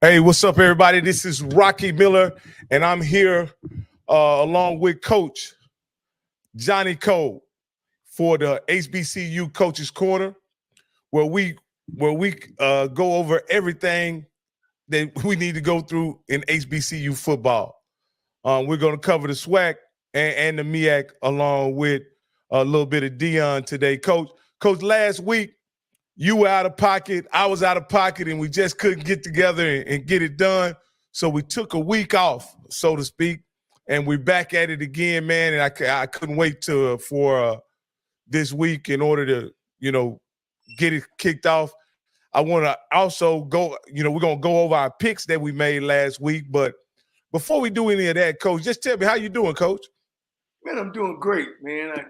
Hey, what's up, everybody? This is Rocky Miller, and I'm here along with Coach Johnny Cole for the HBCU Coaches Corner, where we go over everything that we need to go through in HBCU football. We're going to cover the SWAC and the MEAC along with a little bit of Dion today, Coach. Coach, last week you were out of pocket, I was out of pocket, and we just couldn't get together and get it done. So we took a week off, so to speak, and we're back at it again, man. And I couldn't wait for this week in order to, get it kicked off. I want to also go, we're going to go over our picks that we made last week. But before we do any of that, Coach, just tell me, how you doing, Coach? Man, I'm doing great, man.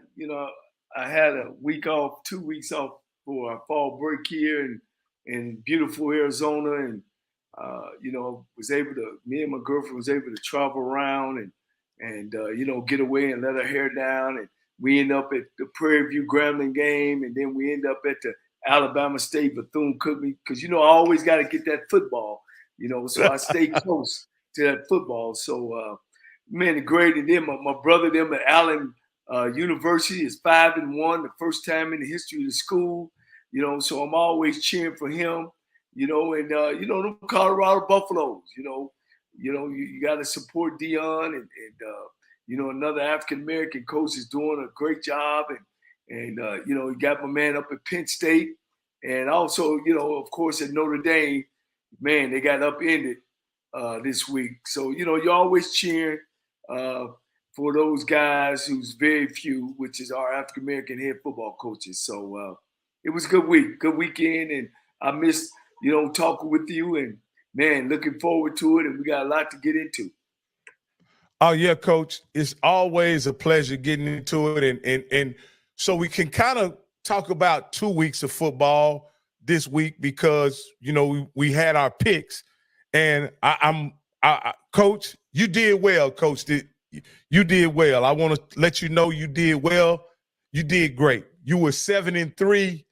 I had a week off, 2 weeks off for our fall break here in beautiful Arizona, and me and my girlfriend was able to travel around and get away and let her hair down, and we end up at the Prairie View Grambling game, and then we end up at the Alabama State Bethune-Cookman, because I always got to get that football, so I stay close to that football. So man, great. And then my brother them at Allen University is 5-1, the first time in the history of the school. So I'm always cheering for him. And the Colorado Buffaloes. You got to support Dion, and another African American coach is doing a great job, and you got my man up at Penn State, and also of course at Notre Dame. Man, they got upended this week. So you're always cheering for those guys who's very few, which is our African American head football coaches. So it was a good weekend, and I missed talking with you, and man, looking forward to it, and we got a lot to get into. Oh yeah, Coach, it's always a pleasure getting into it, and so we can kind of talk about 2 weeks of football this week, because we had our picks, and Coach, you did well, Coach. You did well. I want to let you know you did well. You did great. You were 7-3.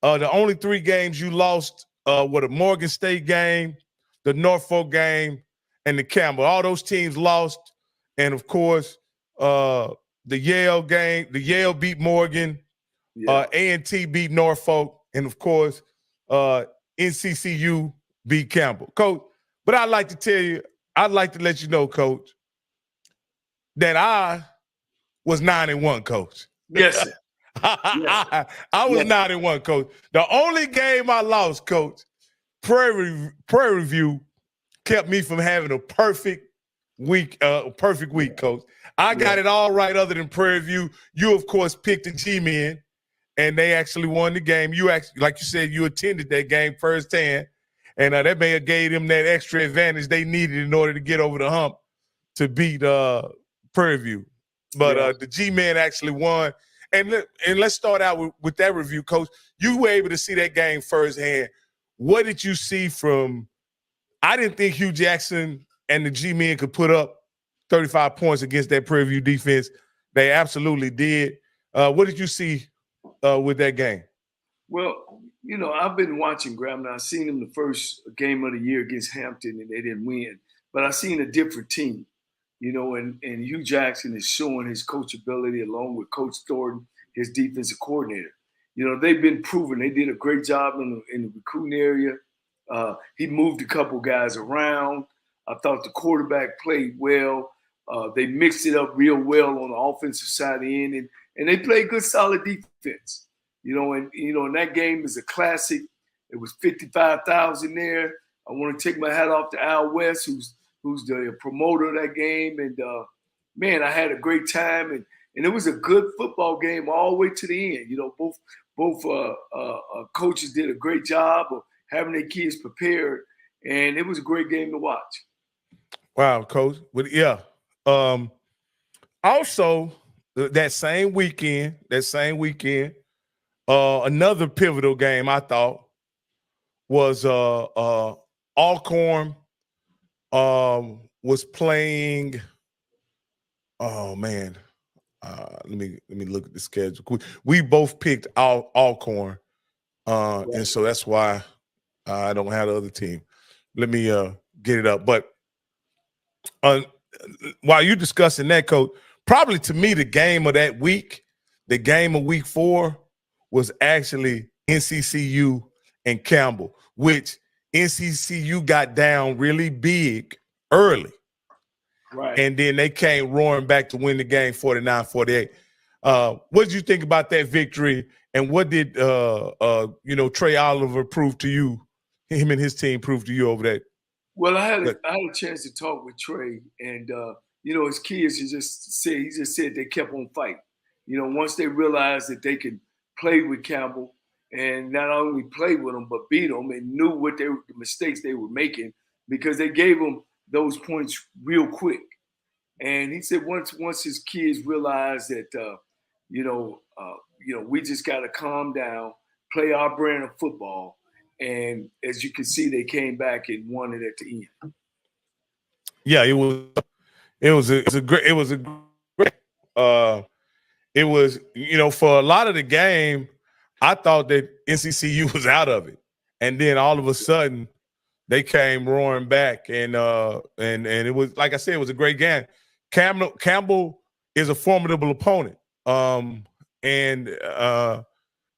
The only 3 games you lost were the Morgan State game, the Norfolk game, and the Campbell. All those teams lost. And, of course, the Yale game, the Yale beat Morgan, A&T beat Norfolk, and, of course, NCCU beat Campbell. Coach, but I'd like to let you know, Coach, that I was 9-1, Coach. Yes, sir. I was 9-1, Coach. The only game I lost, Coach, Prairie View kept me from having a perfect week, Coach. I got it all right other than Prairie View. You, of course, picked the G-Men, and they actually won the game. You actually, like you said, you attended that game firsthand, and that may have gave them that extra advantage they needed in order to get over the hump to beat Prairie View. But the G-Men actually won. And let's start out with that review, Coach. You were able to see that game firsthand. What did you see from – I didn't think Hugh Jackson and the G-Men could put up 35 points against that Prairie View defense. They absolutely did. What did you see with that game? Well, I've been watching Grambling. I've seen them the first game of the year against Hampton, and they didn't win. But I've seen a different team. And Hugh Jackson is showing his coachability along with Coach Thornton, his defensive coordinator. They've been proven. They did a great job in the recruiting area. He moved a couple guys around. I thought the quarterback played well. They mixed it up real well on the offensive side of the end, and they played good, solid defense. And that game is a classic. It was 55,000 there. I want to take my hat off to Al West, who's the promoter of that game. And, man, I had a great time. And it was a good football game all the way to the end. Both coaches did a great job of having their kids prepared. And it was a great game to watch. Wow, Coach. But, yeah. Also, that same weekend, another pivotal game I thought was Alcorn was playing. Oh man, let me look at the schedule. We both picked Alcorn, and so that's why I don't have the other team. Let me get it up. But while you're discussing that, Coach, probably to me the game of that week, the game of week 4, was actually NCCU and Campbell, which NCCU got down really big early. Right. And then they came roaring back to win the game 49-48. What did you think about that victory? And what did Trey Oliver prove to you, him and his team prove to you over that? Well, I had a chance to talk with Trey, and his kids, he just said they kept on fighting. Once they realized that they could play with Campbell and not only play with them but beat them, and knew what the mistakes they were making, because they gave them those points real quick. And he said once his kids realized that we just got to calm down, play our brand of football. And as you can see, they came back and won it at the end. Yeah, it was for a lot of the game, I thought that NCCU was out of it, and then all of a sudden they came roaring back, and it was, like I said, it was a great game. Campbell is a formidable opponent,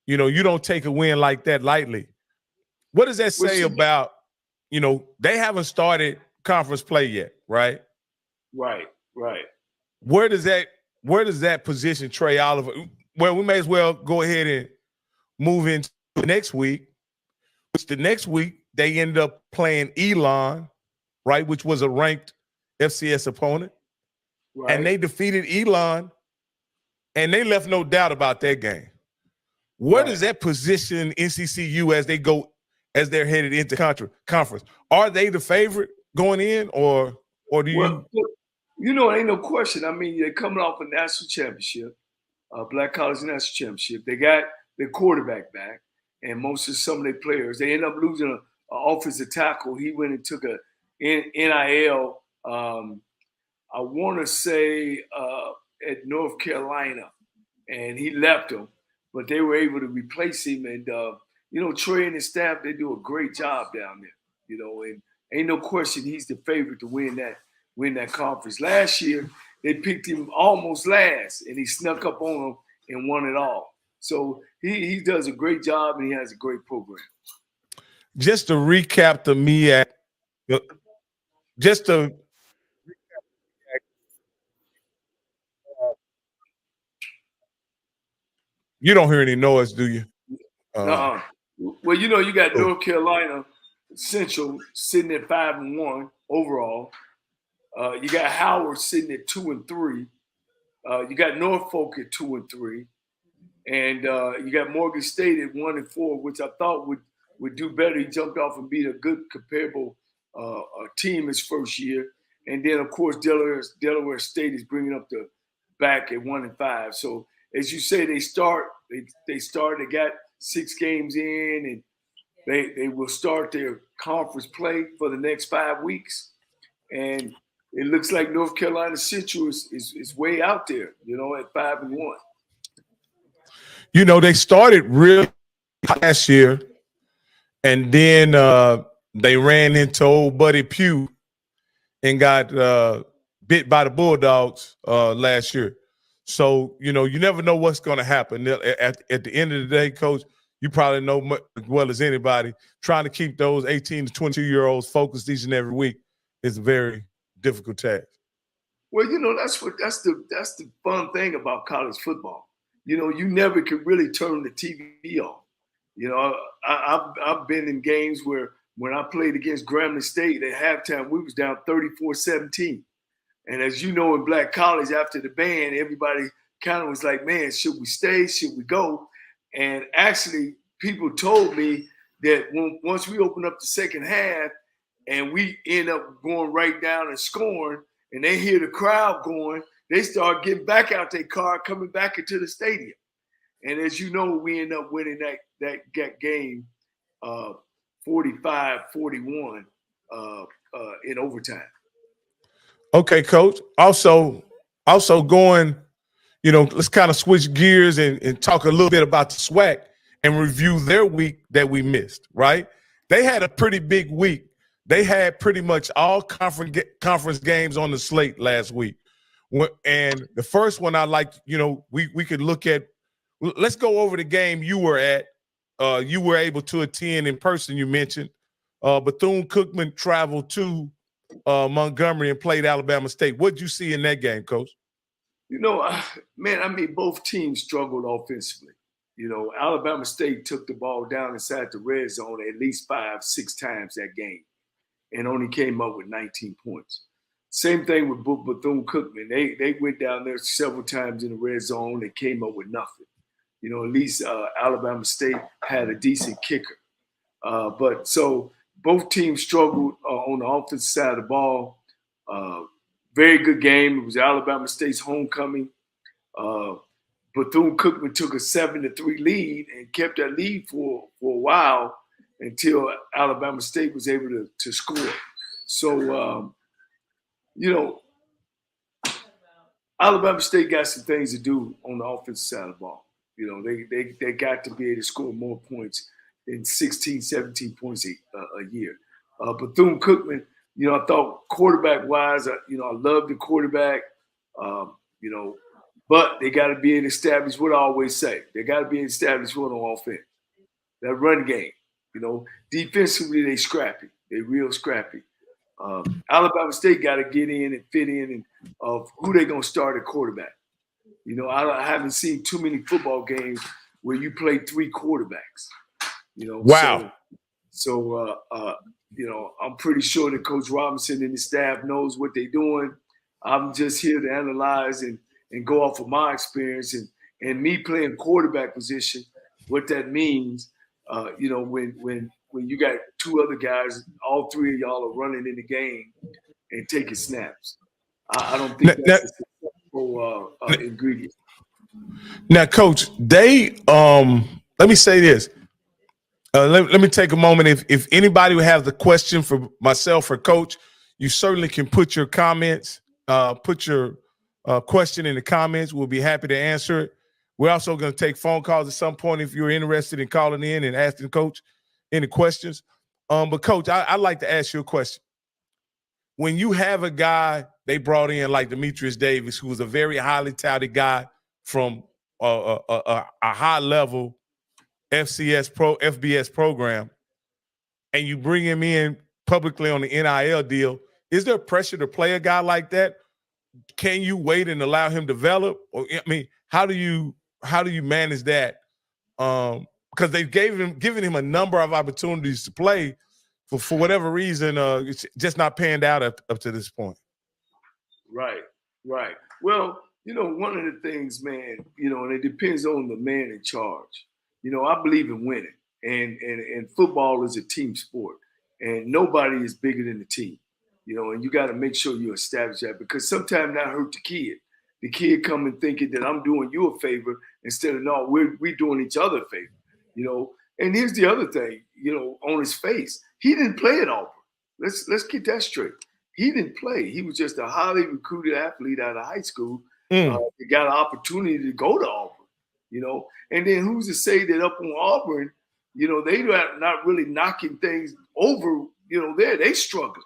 you don't take a win like that lightly. What does that say about, they haven't started conference play yet, right? Right. Where does that position Trey Oliver? Well, we may as well go ahead and move into the next week, which the next week they end up playing Elon, right, which was a ranked FCS opponent. Right. And they defeated Elon, and they left no doubt about that game. Where does that position NCCU as they're headed into conference? Are they the favorite going in, or do you? Well, ain't no question. I mean, they're coming off a national championship, Black College national championship. They got their quarterback back, and most of some of their players. They end up losing an offensive tackle. He went and took a NIL. I want to say at North Carolina, and he left them, but they were able to replace him. And Trey and his staff, they do a great job down there. And ain't no question he's the favorite to win that conference. Last year they picked him almost last, and he snuck up on them and won it all. So he does a great job, and he has a great program. Just to recap the MEAC, you don't hear any noise, do you? Well, you got North Carolina Central sitting at 5-1 overall. You got Howard sitting at 2-3. You got Norfolk at 2-3, and you got Morgan State at 1-4, which I thought would do better. He jumped off and beat a good comparable team his first year, and then of course Delaware State is bringing up the back at 1-5. So as you say, they got 6 games in, and they will start their conference play for the next 5 weeks, and it looks like North Carolina Central is way out there, at 5-1. They started really last year, and then they ran into old Buddy Pugh and got bit by the Bulldogs last year. So, you never know what's going to happen. At the end of the day, Coach, you probably know as well as anybody, trying to keep those 18 to 22-year-olds focused each and every week is a very difficult task. Well, that's the fun thing about college football. You never can really turn the TV off. I've been in games where when I played against Grambling State at halftime, we was down 34-17. And as you know, in Black College, after the band, everybody kind of was like, man, should we stay? Should we go? And actually, people told me that once we opened up the second half and we end up going right down and scoring, and they hear the crowd going, they start getting back out their car, coming back into the stadium. And as you know, we end up winning that game 45-41 in overtime. Okay, Coach. Also going, let's kind of switch gears and talk a little bit about the SWAC and review their week that we missed, right? They had a pretty big week. they had pretty much all conference games on the slate last week. And the first one I like, we could look at. Let's go over the game you were at. You were able to attend in person. You mentioned Bethune-Cookman traveled to Montgomery and played Alabama State. What did you see in that game, Coach? Man, both teams struggled offensively. Alabama State took the ball down inside the red zone at least 5-6 times that game and only came up with 19 points. Same thing with Bethune-Cookman. They went down there several times in the red zone and came up with nothing. At least Alabama State had a decent kicker. But so both teams struggled on the offensive side of the ball. Very good game. It was Alabama State's homecoming. Bethune-Cookman took a 7-3 lead and kept that lead for a while until Alabama State was able to score. So, Alabama State got some things to do on the offensive side of the ball. They got to be able to score more points than 16, 17 points a year. Bethune-Cookman, I thought quarterback-wise, I love the quarterback, but they got to be able to establish what I always say. They got to be able to establish what on offense. That run game, defensively they scrappy. They real scrappy. Alabama State got to get in and fit in of who they going to start at quarterback. I haven't seen too many football games where you play 3 quarterbacks. Wow. So I'm pretty sure that Coach Robinson and his staff knows what they're doing. I'm just here to analyze and go off of my experience and me playing quarterback position, what that means. When you got 2 other guys, all 3 of y'all are running in the game and taking snaps. I don't think that's a successful ingredient. Now, Coach, let me say this. Let me take a moment. If anybody would have the question for myself or Coach, you certainly can put your comments, put your question in the comments. We'll be happy to answer it. We're also going to take phone calls at some point if you're interested in calling in and asking Coach any questions. But Coach, I'd like to ask you a question. When you have a guy they brought in like Demetrius Davis, who was a very highly touted guy from a high level FBS program, and you bring him in publicly on the NIL deal, is there pressure to play a guy like that? Can you wait and allow him to develop? Or how do you manage that? Because they've given him a number of opportunities to play, for whatever reason, it's just not panned out up to this point. Right. Well, one of the things, man, and it depends on the man in charge. I believe in winning, and football is a team sport, and nobody is bigger than the team, and you got to make sure you establish that, because sometimes that hurt the kid. The kid coming thinking that I'm doing you a favor instead of, no, we're doing each other a favor, And here's the other thing, on his face, he didn't play at Auburn. Let's get that straight. He didn't play. He was just a highly recruited athlete out of high school. He got an opportunity to go to Auburn. And then who's to say that up on Auburn, they not really knocking things over, they struggling.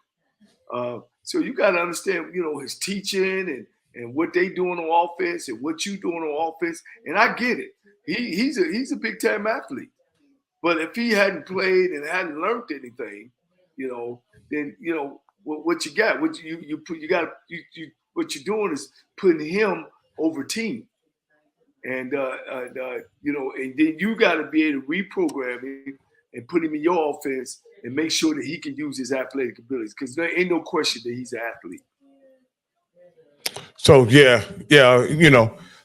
So you got to understand, his teaching and what they doing on offense and what you doing on offense. And I get it. He's a big time athlete. But if he hadn't played and hadn't learned anything, then what you got? What what you're doing is putting him over team. And and then you got to be able to reprogram him and put him in your offense and make sure that he can use his athletic abilities, because there ain't no question that he's an athlete. So yeah,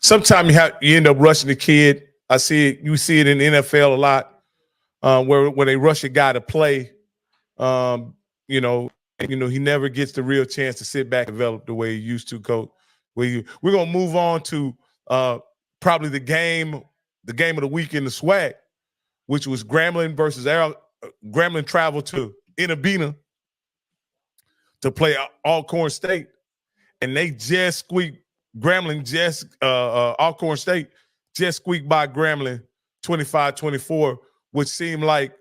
sometimes you end up rushing the kid. You see it in the NFL a lot, where they rush a guy to play. He never gets the real chance to sit back and develop the way he used to, Coach. We're gonna move on to probably the game of the week in the SWAC, which was Grambling versus Grambling traveled to Inabena to play Alcorn State, and they just squeaked Alcorn State just squeaked by Grambling 25-24, which seemed like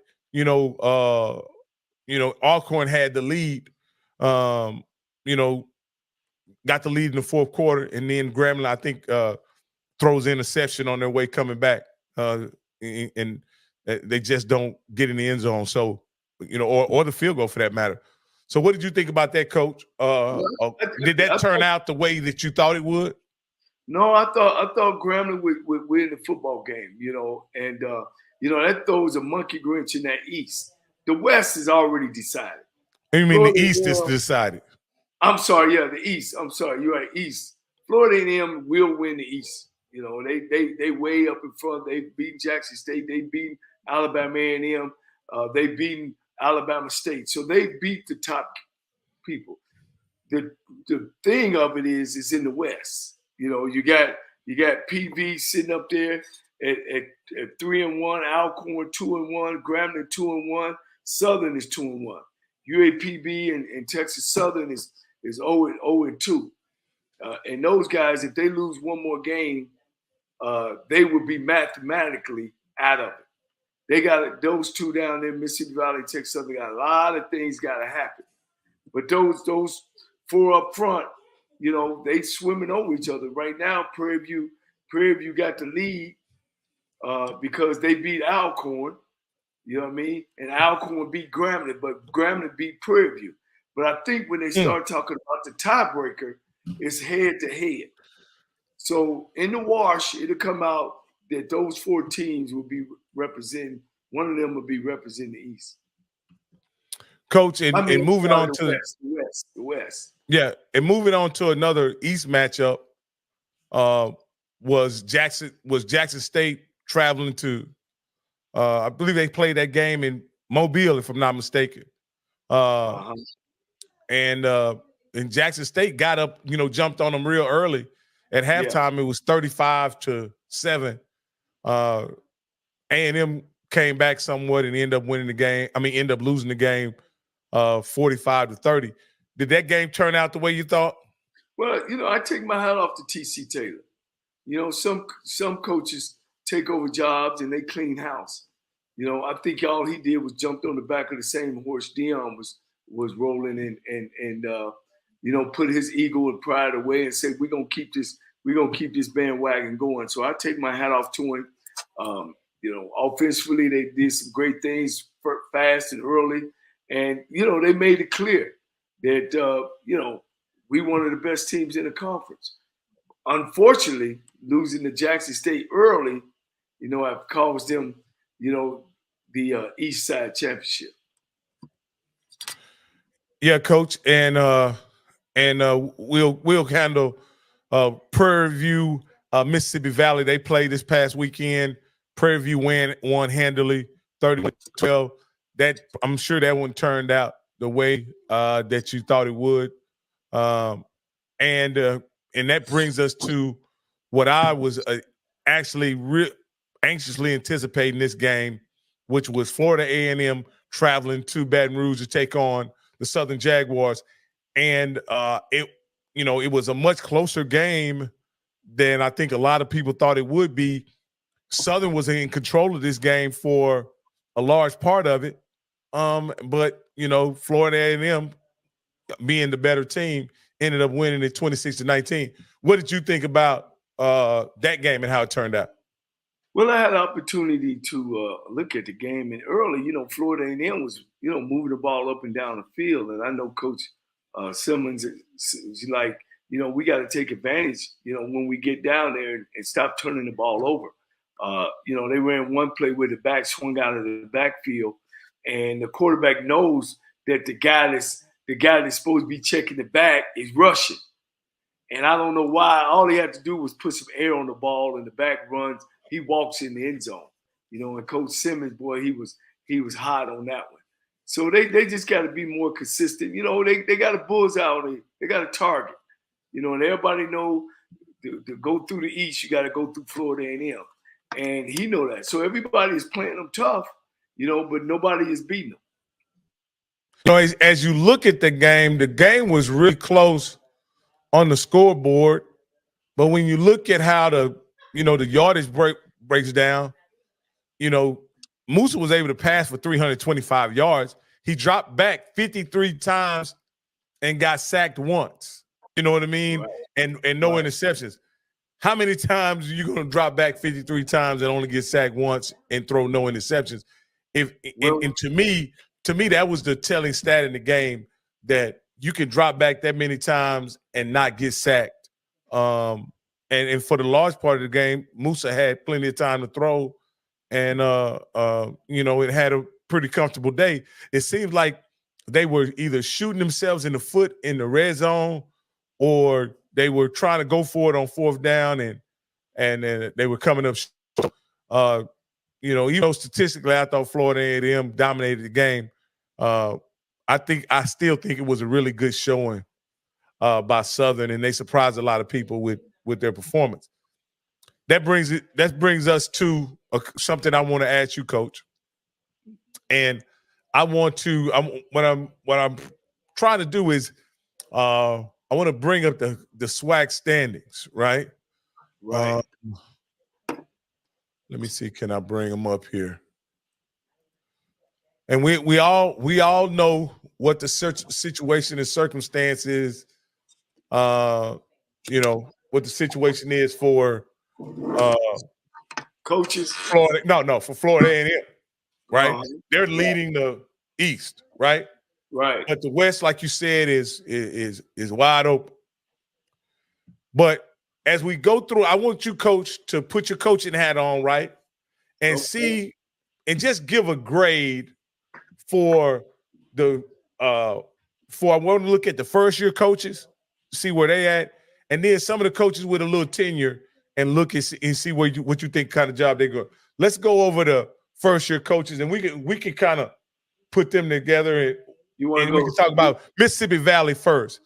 Alcorn had the lead. You know, got the lead in the fourth quarter, and then Grambling, I think, throws interception on their way coming back, and they just don't get in the end zone. So, or the field goal for that matter. So, what did you think about that, Coach? Did that turn out the way that you thought it would? No, I thought Grambling would win the football game, and that throws a monkey wrench in that East. The West is already decided. You mean Florida, the East is decided? I'm sorry, yeah, the East. I'm sorry, you're right, East. Florida A&M will win the East. They way up in front. They beat Jackson State. They beat Alabama A&M. They beat Alabama State. So they beat the top people. The thing of it is in the West. You got PV sitting up there at 3-1, Alcorn 2-1, Grambling 2-1, Southern is 2-1. UAPB and Texas Southern is 0-2. And those guys, if they lose one more game, they would be mathematically out of it. They got those two down there, Mississippi Valley, Texas Southern, got a lot of things got to happen. But those four up front, they swimming over each other. Right now, Prairie View got the lead because they beat Alcorn, you know what I mean? And Alcorn beat Grambling, but Grambling beat Prairie View. But I think when they start talking about the tiebreaker, it's head-to-head. So in the wash, it'll come out that those four teams will be representing, one of them will be representing the East. Coach, and moving on to the West. Yeah, and moving on to another East matchup, was Jackson State traveling to, I believe they played that game in Mobile, if I'm not mistaken. And Jackson State got up, jumped on them real early. At halftime, It was 35-7. A&M came back somewhat and ended up winning the game. Ended up losing the game 45-30. Did that game turn out the way you thought? Well, I take my hat off to T.C. Taylor. Some coaches take over jobs and they clean house. I think all he did was jumped on the back of the same horse Dion was rolling and put his ego and pride away and said, we're gonna keep this bandwagon going. So I take my hat off to him. Offensively, they did some great things fast and early. And, they made it clear that, we one of the best teams in the conference. Unfortunately, losing to Jackson State early, have caused them, the East Side Championship. Yeah, Coach, and we'll handle Prairie View, Mississippi Valley. They played this past weekend. Prairie View won handily, 30-12. That I'm sure that one turned out the way that you thought it would, and that brings us to what I was actually anxiously anticipating this game, which was Florida A&M traveling to Baton Rouge to take on the Southern Jaguars, and it was a much closer game than I think a lot of people thought it would be. Southern was in control of this game for a large part of it, but Florida A&M, being the better team, ended up winning it 26-19. What did you think about that game and how it turned out? Well, I had an opportunity to look at the game, and early, Florida A&M was, moving the ball up and down the field, and I know Coach Simmons is like, we got to take advantage, when we get down there and stop turning the ball over. They ran one play where the back swung out of the backfield, and the quarterback knows that the guy that's supposed to be checking the back is rushing. And I don't know why. All he had to do was put some air on the ball, and the back runs. He walks in the end zone. And Coach Simmons, boy, he was hot on that one. So they just got to be more consistent. They got a bullseye. They got a target. And everybody know to go through the East, you got to go through Florida A&M. And he know that. So everybody is playing them tough, but nobody is beating them. As you look at the game was really close on the scoreboard. But when you look at how the yardage breaks down, Musa was able to pass for 325 yards. He dropped back 53 times and got sacked once. You know what I mean? Right. And no interceptions. How many times are you going to drop back 53 times and only get sacked once and throw no interceptions? And to me, that was the telling stat in the game, that you can drop back that many times and not get sacked. And for the large part of the game, Musa had plenty of time to throw, and it had a pretty comfortable day. It seems like they were either shooting themselves in the foot in the red zone, or they were trying to go for it on fourth down, and they were coming up. Even though statistically I thought Florida A&M dominated the game, I still think it was a really good showing by Southern, and they surprised a lot of people with their performance. That brings us to something I want to ask you, Coach. And what I'm trying to do is I want to bring up the SWAC standings, right? Right. Let me see. Can I bring them up here? And we all know what the situation and circumstance is. What the situation is for coaches. Florida. For Florida A&M, right? They're leading the East, right? Right. But the West, like you said, is wide open. But as we go through, I want you, Coach, to put your coaching hat on, right? And see, and just give a grade for I want to look at the first year coaches, see where they at, and then some of the coaches with a little tenure, and look and see what you think kind of job they go. Let's go over the first year coaches, and we can kind of put them together, and we can talk about Mississippi Valley first.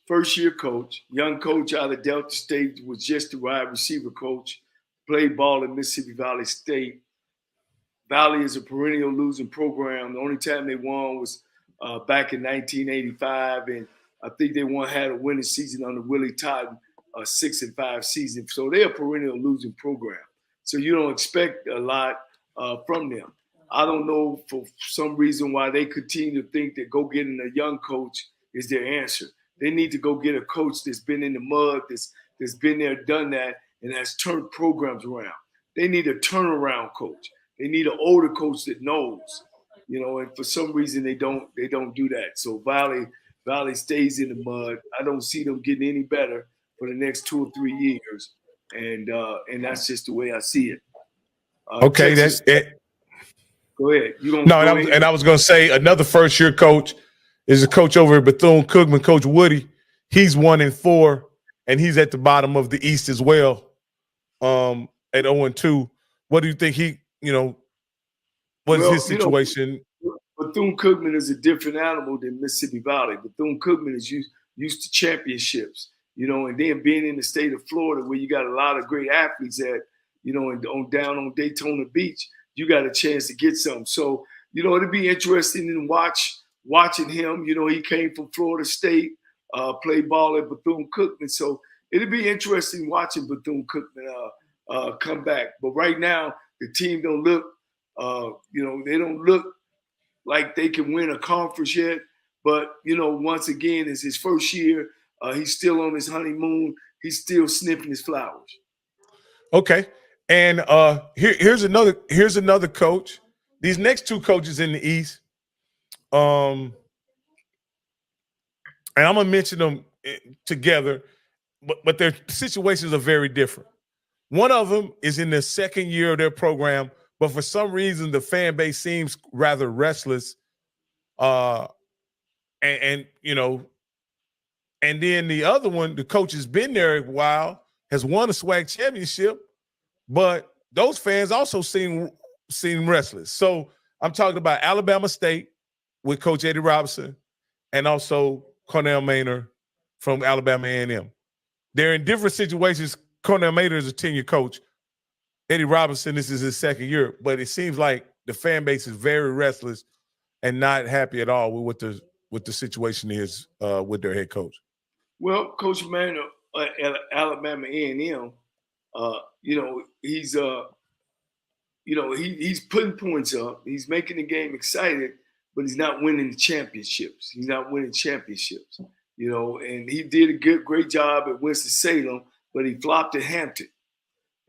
First year coach, young coach out of Delta State, was just the wide receiver coach, played ball at Mississippi Valley State. Valley is a perennial losing program. The only time they won was back in 1985, and I think they had a winning season under Willie Totten, 6-5 season. So they're a perennial losing program. So you don't expect a lot from them. I don't know for some reason why they continue to think that go getting a young coach is their answer. They need to go get a coach that's been in the mud, that's been there, done that, and has turned programs around. They need a turnaround coach. They need an older coach that knows, and for some reason they don't do that. So Valley stays in the mud. I don't see them getting any better for the next 2 or 3 years, and that's just the way I see it. Okay, Texas, that's it. Go ahead. I was going to say another first year coach is a coach over at Bethune-Cookman, Coach Woody. He's 1-4, and he's at the bottom of the East as well, at 0-2. What do you think what is his situation? Bethune-Cookman is a different animal than Mississippi Valley. Bethune-Cookman is used to championships, and then being in the state of Florida where you got a lot of great athletes at, and down on Daytona Beach, you got a chance to get some. So, it'll be interesting in watching him. He came from Florida State, played ball at Bethune-Cookman. So it'll be interesting watching Bethune-Cookman come back. But right now, the team don't look, they don't look like they can win a conference yet. But, once again, it's his first year. He's still on his honeymoon. He's still sniffing his flowers. Okay. And here's another coach. These next two coaches in the East, and I'm gonna mention them together, but their situations are very different. One of them is in the second year of their program, but for some reason the fan base seems rather restless. And then the other one, the coach has been there a while, has won a SWAC championship, but those fans also seem restless. So I'm talking about Alabama State with Coach Eddie Robinson, and also Cornell Maynard from Alabama A&M. They're in different situations. Cornell Maynard is a 10-year coach. Eddie Robinson, this is his second year, but it seems like the fan base is very restless and not happy at all with what the situation is with their head coach. Well, Coach Maynard at Alabama A&M, he's he's putting points up. He's making the game excited, but he's not winning the championships. He's not winning championships, and he did a great job at Winston-Salem, but he flopped at Hampton,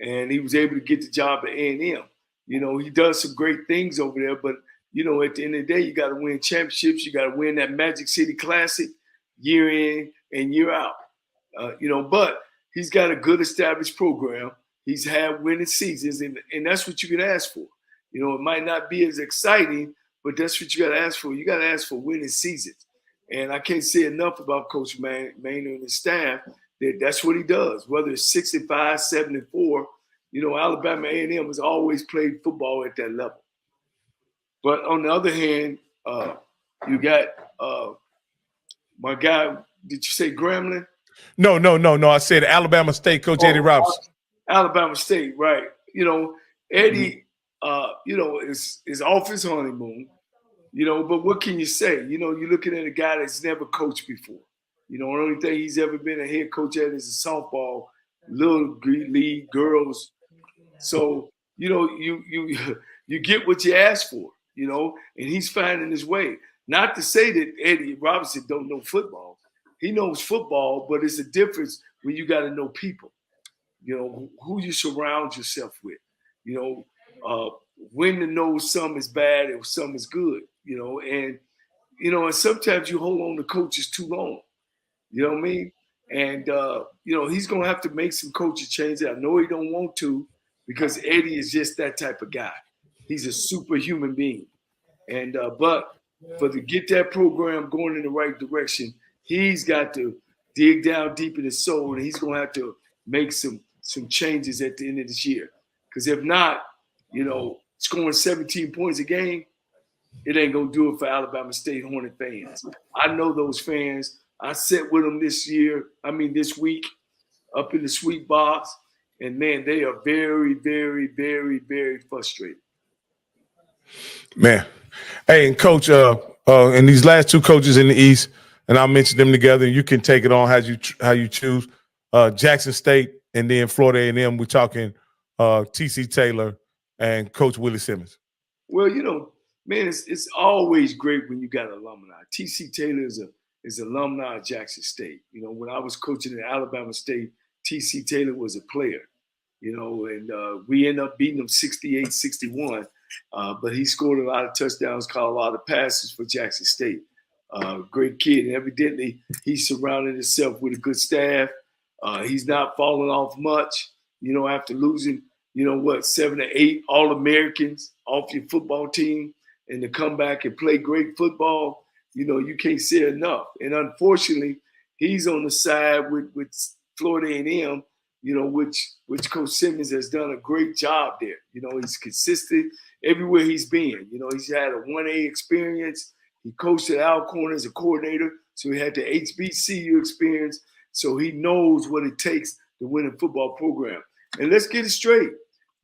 and he was able to get the job at A&M. He does some great things over there, but, at the end of the day, you got to win championships. You got to win that Magic City Classic year in and year out. But he's got a good established program. He's had winning seasons, and that's what you can ask for. It might not be as exciting, but that's what you got to ask for. You got to ask for winning seasons. And I can't say enough about Coach Maynard and his staff. That's what he does. Whether it's 6-5, 7-4, Alabama A&M has always played football at that level. But on the other hand, you got my guy. Did you say Gremlin? No. I said Alabama State coach Eddie Robinson. Alabama State, right? Eddie, is off his honeymoon. But what can you say? You're looking at a guy that's never coached before. The only thing he's ever been a head coach at is a softball, little league, girls. So, you get what you ask for, and he's finding his way. Not to say that Eddie Robinson don't know football. He knows football, but it's a difference when you got to know people, who you surround yourself with, when to know some is bad and some is good, and sometimes you hold on to coaches too long. You know what I mean? And, he's going to have to make some coaching changes. I know he don't want to because Eddie is just that type of guy. He's a superhuman being. And but to get that program going in the right direction, he's got to dig down deep in his soul, and he's going to have to make some changes at the end of this year. Because if not, scoring 17 points a game, it ain't going to do it for Alabama State Hornet fans. I know those fans. I sat with them this week up in the sweet box, and man, they are very, very, very, very frustrated. Man. Hey, and Coach, and these last two coaches in the East, and I'll mention them together, and you can take it on how you choose. Jackson State and then Florida A&M, we're talking T.C. Taylor and Coach Willie Simmons. Well, man, it's always great when you got alumni. T.C. Taylor is alumni of Jackson State. When I was coaching at Alabama State, T.C. Taylor was a player, and we ended up beating them 68-61. But he scored a lot of touchdowns, caught a lot of passes for Jackson State. Great kid. And evidently, he surrounded himself with a good staff. He's not falling off much, after losing, 7 or 8 All-Americans off your football team, and to come back and play great football, you can't say enough. And unfortunately, he's on the side with Florida A&M, which Coach Simmons has done a great job there. He's consistent everywhere he's been. He's had a 1A experience. He coached at Alcorn as a coordinator, so he had the HBCU experience. So he knows what it takes to win a football program. And let's get it straight.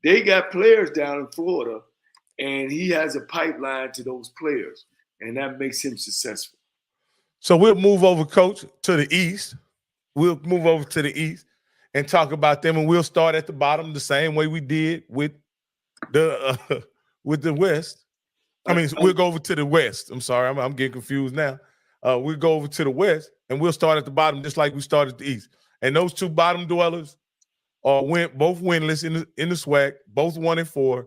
They got players down in Florida, and he has a pipeline to those players, and that makes him successful. So we'll move over, Coach, to the East. We'll move over to the East and talk about them, and we'll start at the bottom the same way we did with the West. We'll go over to the West. I'm sorry, I'm getting confused now. We'll go over to the West, and we'll start at the bottom just like we started the East. And those two bottom dwellers are both winless in the SWAC, both 1-4,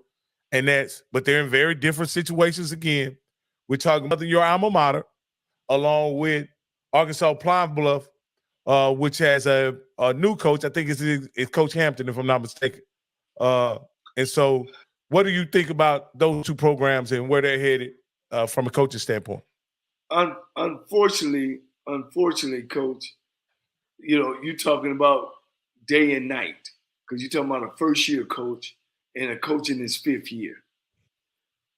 but they're in very different situations again. We're talking about your alma mater, along with Arkansas Pine Bluff, which has a new coach. I think it's Coach Hampton, if I'm not mistaken. And so what do you think about those two programs and where they're headed from a coaching standpoint? Unfortunately, Coach, you're talking about day and night because you're talking about a first-year coach and a coach in his 5th year.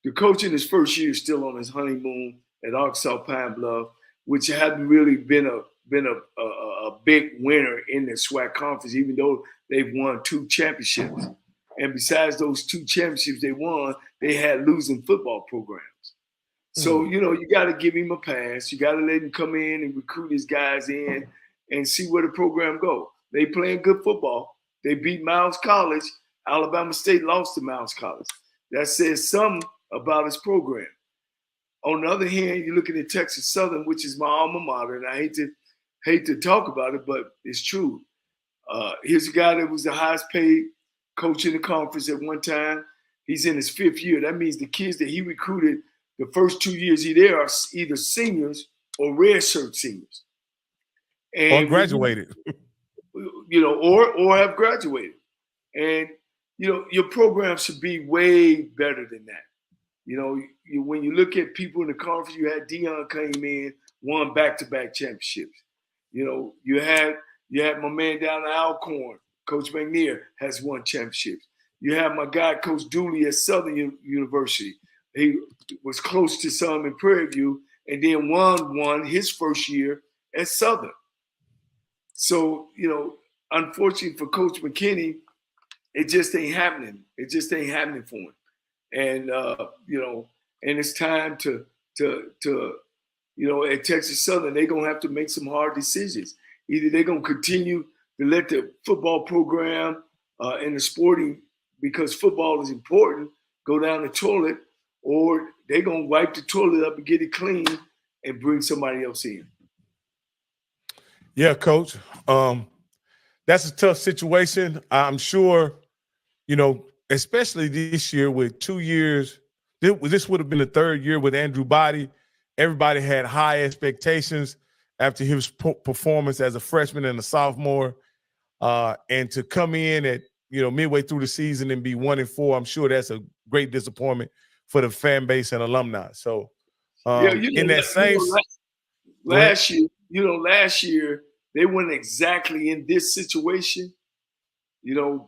The coach in his first year is still on his honeymoon at Arkansas Pine Bluff, which hadn't really been a big winner in the SWAC conference, even though they've won 2 championships. And besides those 2 championships they won, they had losing football programs. So, you got to give him a pass. You got to let him come in and recruit his guys in and see where the program go. They playing good football. They beat Miles College. Alabama State lost to Miles College. That says something about his program. On the other hand, you're looking at Texas Southern, which is my alma mater, and I hate to talk about it, but it's true. Here's a guy that was the highest paid coach in the conference at one time. He's in his 5th year. That means the kids that he recruited the first 2 years he there are either seniors or redshirt seniors. And, or graduated. Or have graduated. And, your program should be way better than that. When you look at people in the conference, you had Dion came in, won back-to-back championships. You had my man down in Alcorn, Coach McNear, has won championships. You have my guy, Coach Dooley at Southern University. He was close to some in Prairie View and then won his first year at Southern. So, unfortunately for Coach McKinney, it just ain't happening. It just ain't happening for him. And, and it's time to at Texas Southern, they're going to have to make some hard decisions. Either they're going to continue to let the football program and the sporting, because football is important, go down the toilet, or they're going to wipe the toilet up and get it clean and bring somebody else in. Yeah, Coach. That's a tough situation. I'm sure, especially this year with 2 years, this would have been the 3rd year with Andrew Body. Everybody had high expectations after his performance as a freshman and a sophomore. And to come in at, midway through the season and be 1-4, I'm sure that's a great disappointment for the fan base and alumni. So in that same last year, they weren't exactly in this situation,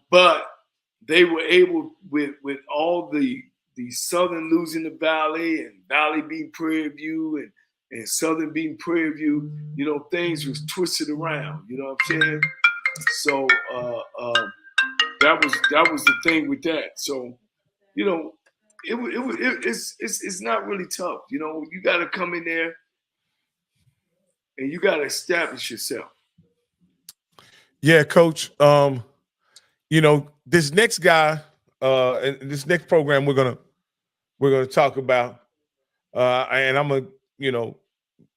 but they were able with all the Southern losing the Valley and Valley beating Prairie View and Southern beating Prairie View, things was twisted around. You know what I'm saying? So that was the thing with that. So, it's not really tough. You got to come in there and you got to establish yourself. Yeah, Coach. This next guy, and this next program we're gonna talk about, and I'm gonna,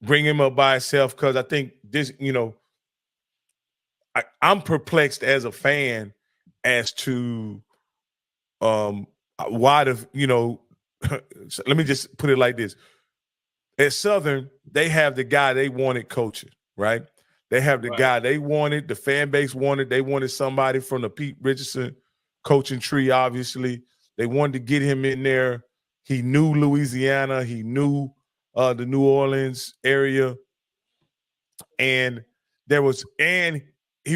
bring him up by himself because I think this, I'm perplexed as a fan as to why let me just put it like this. At Southern, they have the guy they wanted coaching, right? They have the guy they wanted, the fan base wanted. They wanted somebody from the Pete Richardson coaching tree, obviously. They wanted to get him in there. He knew Louisiana. He knew the New Orleans area. And he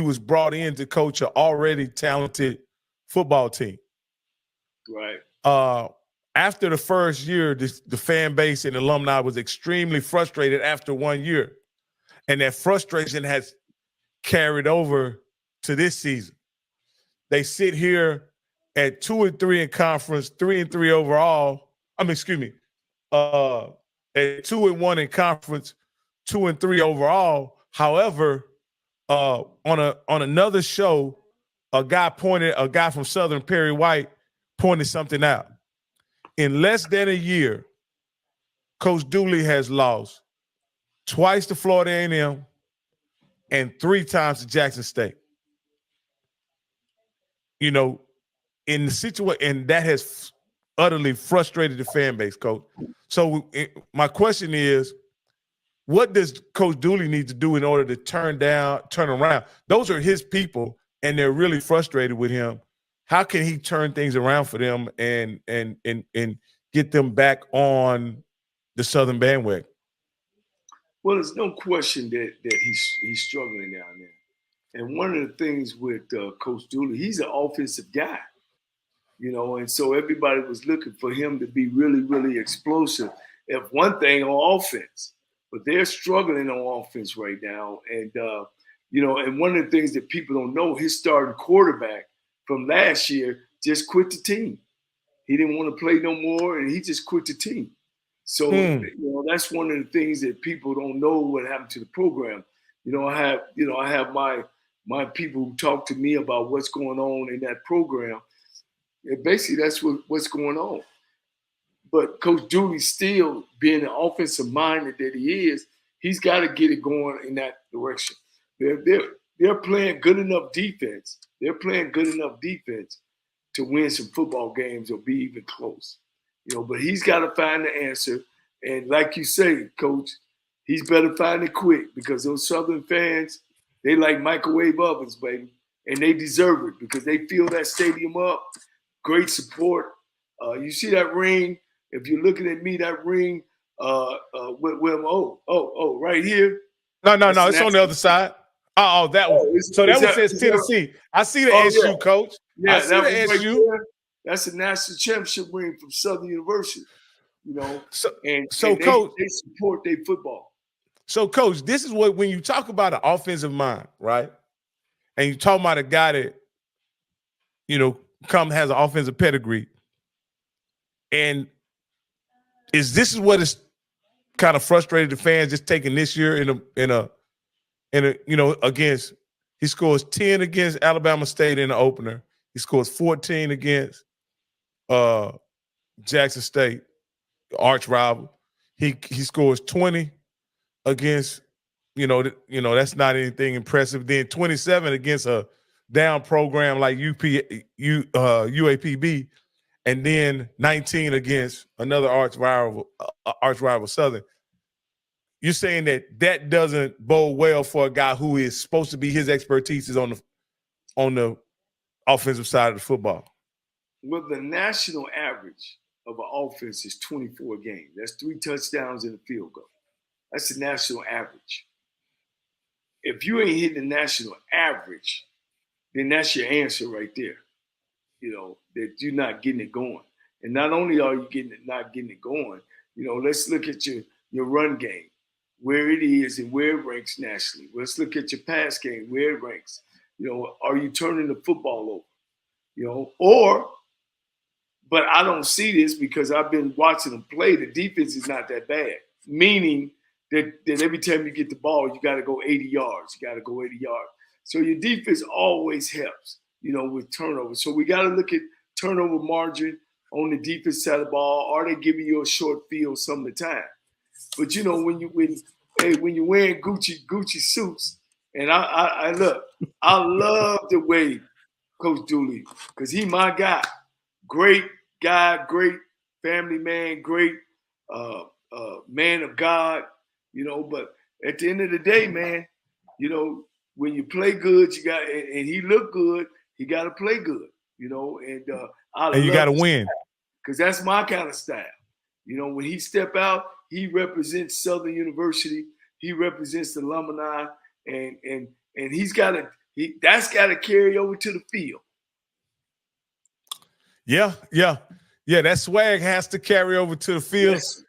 was brought in to coach an already talented football team. Right. After the first year, the fan base and alumni was extremely frustrated after 1 year. And that frustration has carried over to this season. They sit here at 2-3 in conference, 3-3 overall. At 2-1 in conference, 2-3 overall. However, on another show, a guy from Southern, Perry White, pointed something out. In less than a year, Coach Dooley has lost twice to Florida A&M and 3 times to Jackson State. In the situation, and that has utterly frustrated the fan base, Coach. So my question is, what does Coach Dooley need to do in order to turn around? Those are his people, and they're really frustrated with him. How can he turn things around for them and get them back on the Southern bandwagon? Well, there's no question that he's struggling down there. And one of the things with Coach Dooley, he's an offensive guy, and so everybody was looking for him to be really, really explosive. If one thing on offense, but they're struggling on offense right now. And, and one of the things that people don't know, his starting quarterback from last year just quit the team. He didn't want to play no more, and he just quit the team. So, that's one of the things that people don't know what happened to the program. I have my people who talk to me about what's going on in that program. And basically, that's what's going on. But Coach Dooley, still being the offensive minded that he is, he's got to get it going in that direction. They're playing good enough defense. They're playing good enough defense to win some football games or be even close. But he's got to find the answer. And like you say, Coach, he's better find it quick, because those Southern fans, they like microwave ovens, baby. And they deserve it because they fill that stadium up. Great support. You see that ring? If you're looking at me, that ring, right here. No, it's on the other side. Oh, that one. So that one says Tennessee. I see the SU, Coach. Yeah, I see the SU. Right, that's a national championship ring from Southern University. And Coach, they support their football. So, Coach, this is what, when you talk about an offensive mind, right? And you talk about a guy that, has an offensive pedigree. And this is what is kind of frustrated the fans just taking this year against, he scores 10 against Alabama State in the opener. He scores 14 against Jackson State, arch rival. He scores 20 against, that's not anything impressive. Then 27 against a down program like UAPB, and then 19 against another arch rival Southern. You're saying that doesn't bode well for a guy who is supposed to be, his expertise is on the offensive side of the football. Well, the national average of an offense is 24 games. That's 3 touchdowns and a field goal. That's the national average. If you ain't hitting the national average, then that's your answer right there. That you're not getting it going. And not only are you not getting it going, let's look at your run game, where it is and where it ranks nationally. Let's look at your pass game, where it ranks. Are you turning the football over? But I don't see this because I've been watching them play. The defense is not that bad, meaning that every time you get the ball, you got to go 80 yards. You got to go 80 yards. So your defense always helps, with turnovers. So we got to look at turnover margin on the defense side of the ball. Are they giving you a short field some of the time? But when you're wearing Gucci suits, and I look, I love the way Coach Dooley, because he my guy, great guy, great family man, great man of God, But at the end of the day, man, when you play good, and he look good, he got to play good, And you got to win, because that's my kind of style. When he step out, he represents Southern University. He represents the alumni, and that's got to carry over to the field. Yeah. That swag has to carry over to the field. Yes.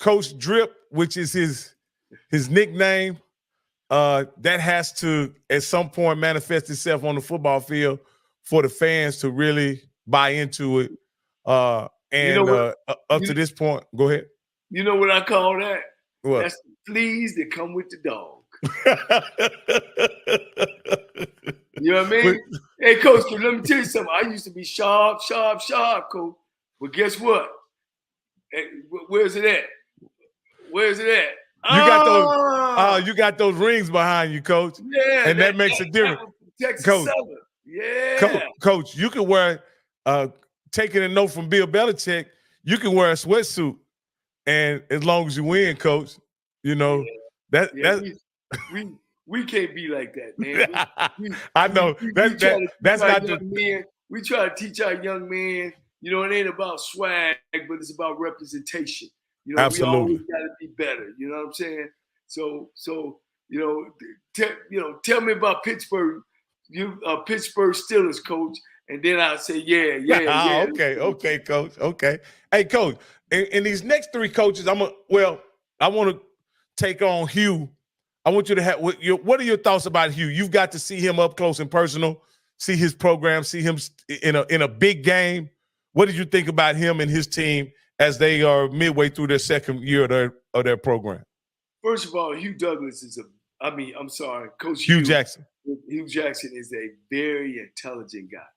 Coach Drip, which is his nickname, that has to at some point manifest itself on the football field for the fans to really buy into it. Up to this point, go ahead. You know what I call that? What? That's the fleas that come with the dog. You know what I mean? Hey, Coach, let me tell you something. I used to be sharp, Coach. But guess what? Hey, where's it at? You got those rings behind you, Coach. Yeah, and that makes a difference. Coach, yeah. Coach, you can wear, taking a note from Bill Belichick, you can wear a sweatsuit, and as long as you win, Coach, we can't be like that, man. I know that's not the men. We try to teach our young men. It ain't about swag, but it's about representation. Absolutely. We always got to be better. You know what I'm saying? So tell me about Pittsburgh. Pittsburgh Steelers, Coach, and then I'll say, yeah. Okay, Coach. Okay. Hey, Coach, in these next 3 coaches, I want to take on Hugh. I want you to have what are your thoughts about Hugh? You've got to see him up close and personal, see his program, see him in a big game. What did you think about him and his team as they are midway through their second year of their program? First of all, Hugh Douglas Coach Hugh Jackson. Hugh Jackson is a very intelligent guy.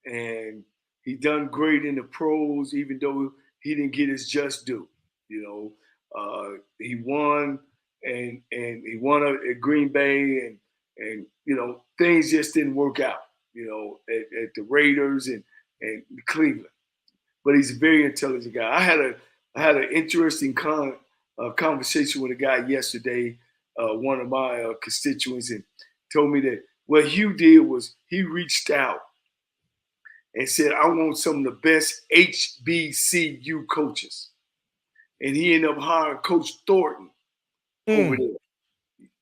And He done great in the pros, even though he didn't get his just due. He won and he won at Green Bay and things just didn't work out. At the Raiders and Cleveland. But he's a very intelligent guy. I had an interesting conversation with a guy yesterday, one of my constituents, and told me that what Hugh did was he reached out and said, I want some of the best HBCU coaches. And he ended up hiring Coach Thornton over there.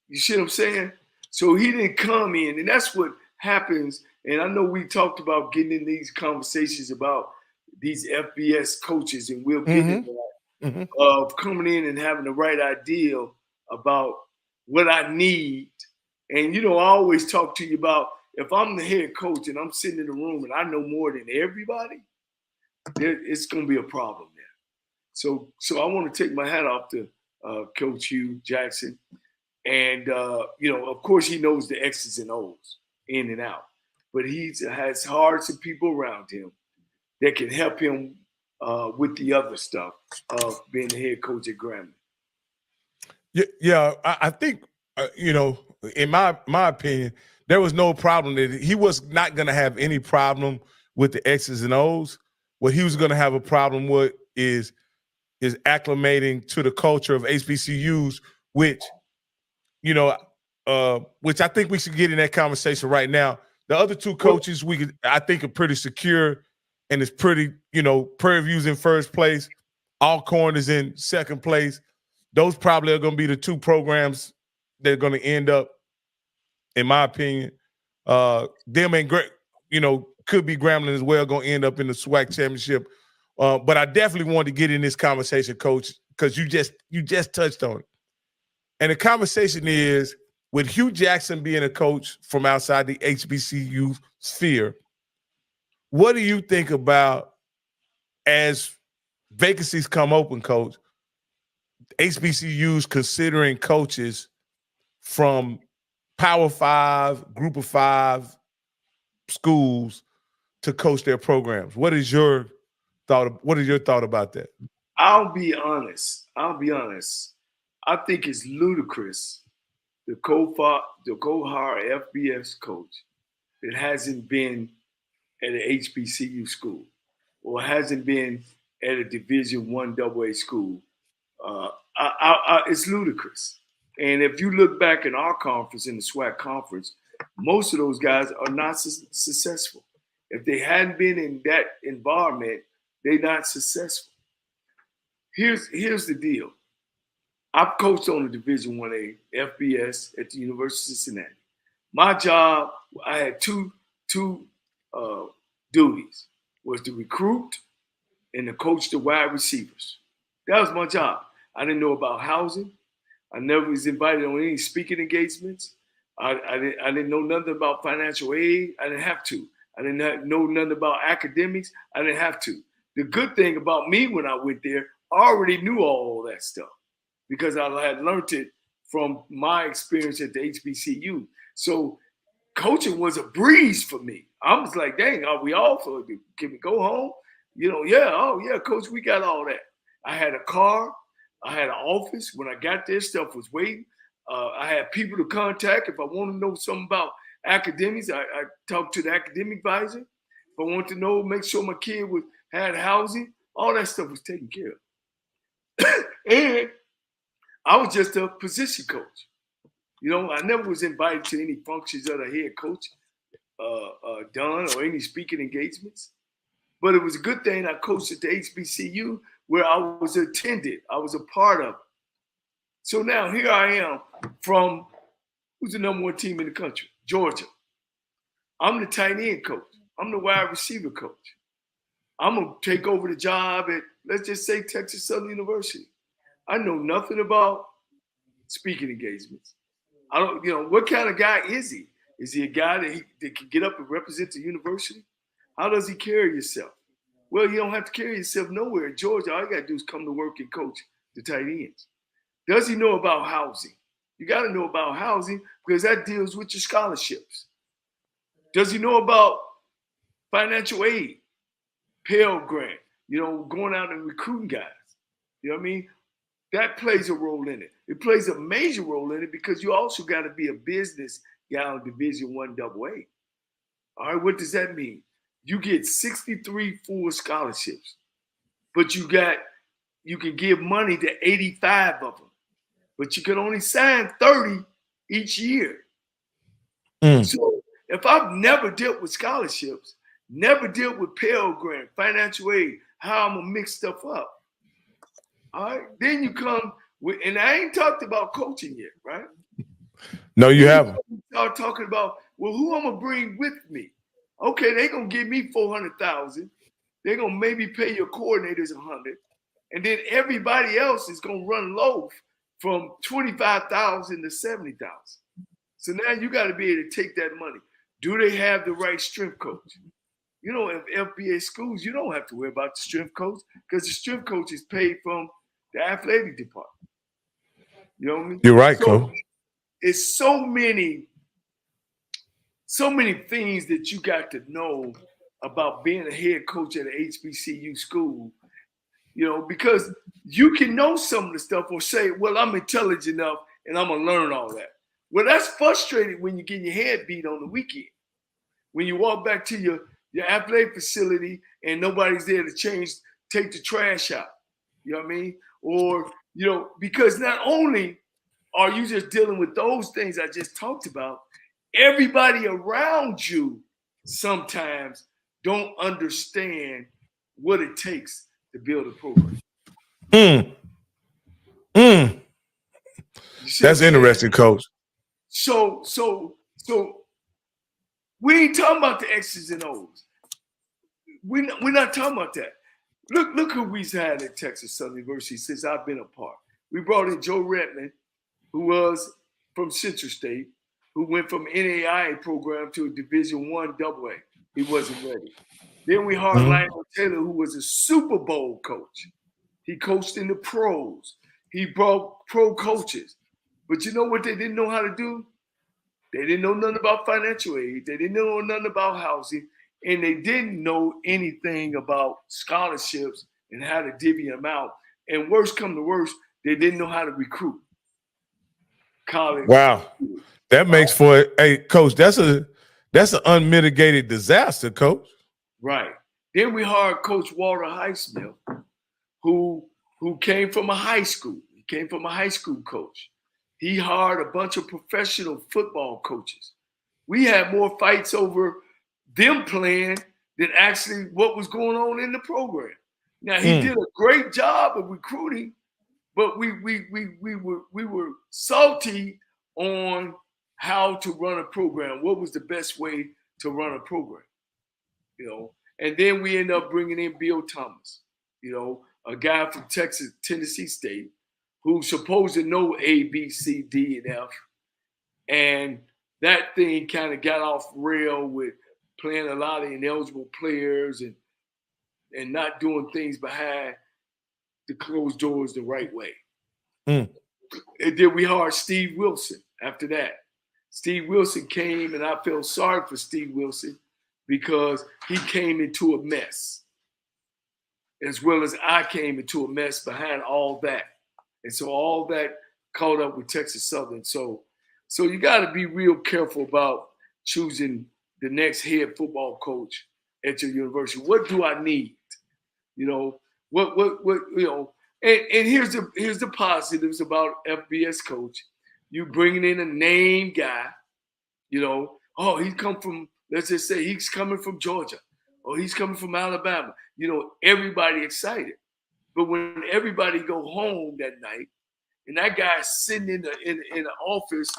You see what I'm saying? So he didn't come in, and that's what happens. And I know we talked about getting in these conversations about these FBS coaches, and we'll get into that, of coming in and having the right idea about what I need. And, I always talk to you about if I'm the head coach and I'm sitting in the room and I know more than everybody, it's going to be a problem there. So I want to take my hat off to Coach Hugh Jackson. And, of course, he knows the X's and O's in and out. But he has hearts and people around him that can help him with the other stuff of being the head coach at Grambling. Yeah, I think, in my opinion, there was no problem that he was not going to have any problem with the X's and O's. What he was going to have a problem with is acclimating to the culture of HBCUs, which I think we should get in that conversation right now. The other two coaches I think are pretty secure, and it's pretty, Prairie View's in first place, Alcorn is in second place. Those probably are going to be the two programs that are going to end up, in my opinion. Them and great, could be Grambling as well, going to end up in the SWAC championship. But I definitely wanted to get in this conversation, Coach, because you just touched on it. And the conversation is, with Hugh Jackson being a coach from outside the HBCU sphere, what do you think about, as vacancies come open, Coach, HBCUs considering coaches from Power 5, Group of 5 schools to coach their programs? What is your thought about that? I'll be honest. I think it's ludicrous to go hire FBS coach that hasn't been at an HBCU school or hasn't been at a Division I AA school. It's ludicrous. And if you look back in our conference, in the SWAC conference, most of those guys are not successful. If they hadn't been in that environment, they're not successful. Here's the deal. I've coached on the Division I A FBS at the University of Cincinnati. My job, I had two duties, was to recruit and to coach the wide receivers. That was my job. I didn't know about housing. I never was invited on any speaking engagements. I didn't know nothing about financial aid. I didn't have to. I didn't know nothing about academics. I didn't have to. The good thing about me when I went there, I already knew all that stuff because I had learned it from my experience at the HBCU. So coaching was a breeze for me. I was like, dang, are we all for it? Can we go home? Coach, we got all that. I had a car. I had an office. When I got there, stuff was waiting. I had people to contact. If I want to know something about academics, I talked to the academic advisor. If I want to know, make sure my kid had housing, all that stuff was taken care of. And I was just a position coach. I never was invited to any functions of the head coach done or any speaking engagements. But it was a good thing I coached at the HBCU where I was attended. I was a part of it. So now here I am from, who's the number one team in the country? Georgia. I'm the tight end coach. I'm the wide receiver coach. I'm going to take over the job at, let's just say, Texas Southern University. I know nothing about speaking engagements. I don't, what kind of guy is he? Is he a guy that can get up and represent the university? How does he carry himself? Well, you don't have to carry yourself nowhere. In Georgia, all you got to do is come to work and coach the tight ends. Does he know about housing? You got to know about housing because that deals with your scholarships. Does he know about financial aid? Pell Grant, going out and recruiting guys. You know what I mean? That plays a role in it. It plays a major role in it because you also got to be a business guy on Division I AA. All right, what does that mean? You get 63 full scholarships, but you can give money to 85 of them, but you can only sign 30 each year. So if I've never dealt with scholarships, never dealt with Pell Grant, financial aid, how I'm gonna mix stuff up. All right, then you come with, and I ain't talked about coaching yet, right? No, you haven't. Start talking about, well, who I'm gonna bring with me? Okay, they're gonna give me $400,000. They're gonna maybe pay your coordinators $100,000, and then everybody else is gonna run low from $25,000 to $70,000. So now you got to be able to take that money. Do they have the right strength coach? In FBA schools, you don't have to worry about the strength coach because the strength coach is paid from the athletic department. You know what I mean? You're right, Coach. It's so many things that you got to know about being a head coach at an HBCU school, because you can know some of the stuff or say, well, I'm intelligent enough and I'm going to learn all that. Well, that's frustrating when you get your head beat on the weekend. When you walk back to your athletic facility and nobody's there to take the trash out. You know what I mean? Or, because not only are you just dealing with those things I just talked about, everybody around you sometimes don't understand what it takes to build a program. That's interesting, Coach. So we ain't talking about the X's and O's. We're not talking about that. Look who we've had at Texas Southern University since I've been a part. We brought in Joe Redmond, who was from Central State, who went from NAIA program to a Division I AA. He wasn't ready. Then we hired Lionel Taylor, who was a Super Bowl coach. He coached in the pros. He brought pro coaches. But you know what they didn't know how to do? They didn't know nothing about financial aid. They didn't know nothing about housing. And they didn't know anything about scholarships and how to divvy them out. And worst come to worst, they didn't know how to recruit college. Wow. That makes for Coach, that's an unmitigated disaster, Coach. Right. Then we hired Coach Walter Highsmith, who came from a high school. He came from a high school coach. He hired a bunch of professional football coaches. We had more fights over them playing than actually what was going on in the program. Now he did a great job of recruiting, but we were salty on how to run a program. What was the best way to run a program? And then we end up bringing in Bill Thomas, a guy from Tennessee State, who's supposed to know A, B, C, D, and F. And that thing kind of got off rail with playing a lot of ineligible players and not doing things behind the closed doors the right way. And then we hired Steve Wilson after that. Steve Wilson came, and I felt sorry for Steve Wilson because he came into a mess, as well as I came into a mess behind all that. And so all that caught up with Texas Southern. So you got to be real careful about choosing the next head football coach at your university. What do I need? What and here's the positives about FBS coach. You bringing in a name guy, he's come from, let's just say he's coming from Georgia, or he's coming from Alabama. Everybody excited. But when everybody go home that night, and that guy's sitting in an office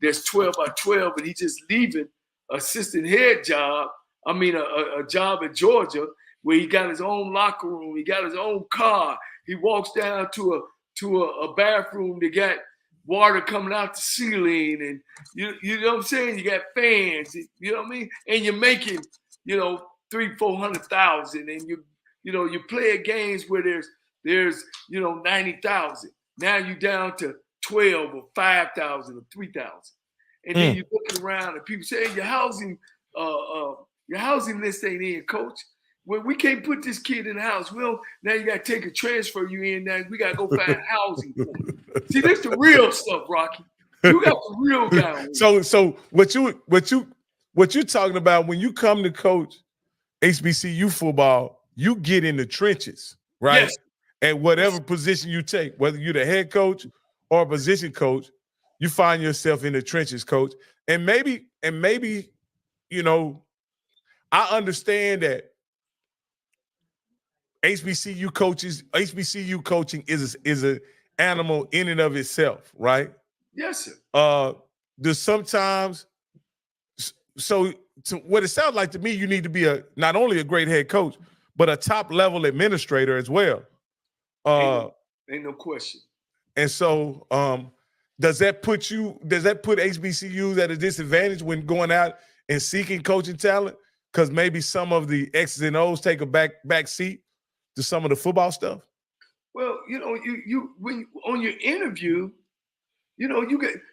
that's 12 by 12, and he's just leaving assistant head job, a job at Georgia, where he got his own locker room, he got his own car, he walks down to a bathroom that got water coming out the ceiling, and you know what I'm saying? You got fans, you know what I mean? And you're making, $300,000-$400,000, and you play at games where there's 90,000. Now you down to 12 or 5,000 or 3,000. And then you're looking around and people say, hey, your housing list ain't in, coach. Well, we can't put this kid in the house. Well, now you got to take a transfer you in. Now we got to go find housing for him. See, this the real stuff, Rocky. You got the real guy. So what you talking about when you come to coach HBCU football, you get in the trenches, right? Yes. At whatever position you take, whether you're the head coach or a position coach, you find yourself in the trenches, coach. And maybe, you know, I understand that HBCU coaching is an animal in and of itself, right? Yes, sir. There's sometimes, so to what it sounds like to me, you need to be not only a great head coach, but a top level administrator as well. Ain't no question. And so, does that put HBCUs at a disadvantage when going out and seeking coaching talent? Because maybe some of the X's and O's take a back seat to some of the football stuff. Well, you know, when on your interview, you know,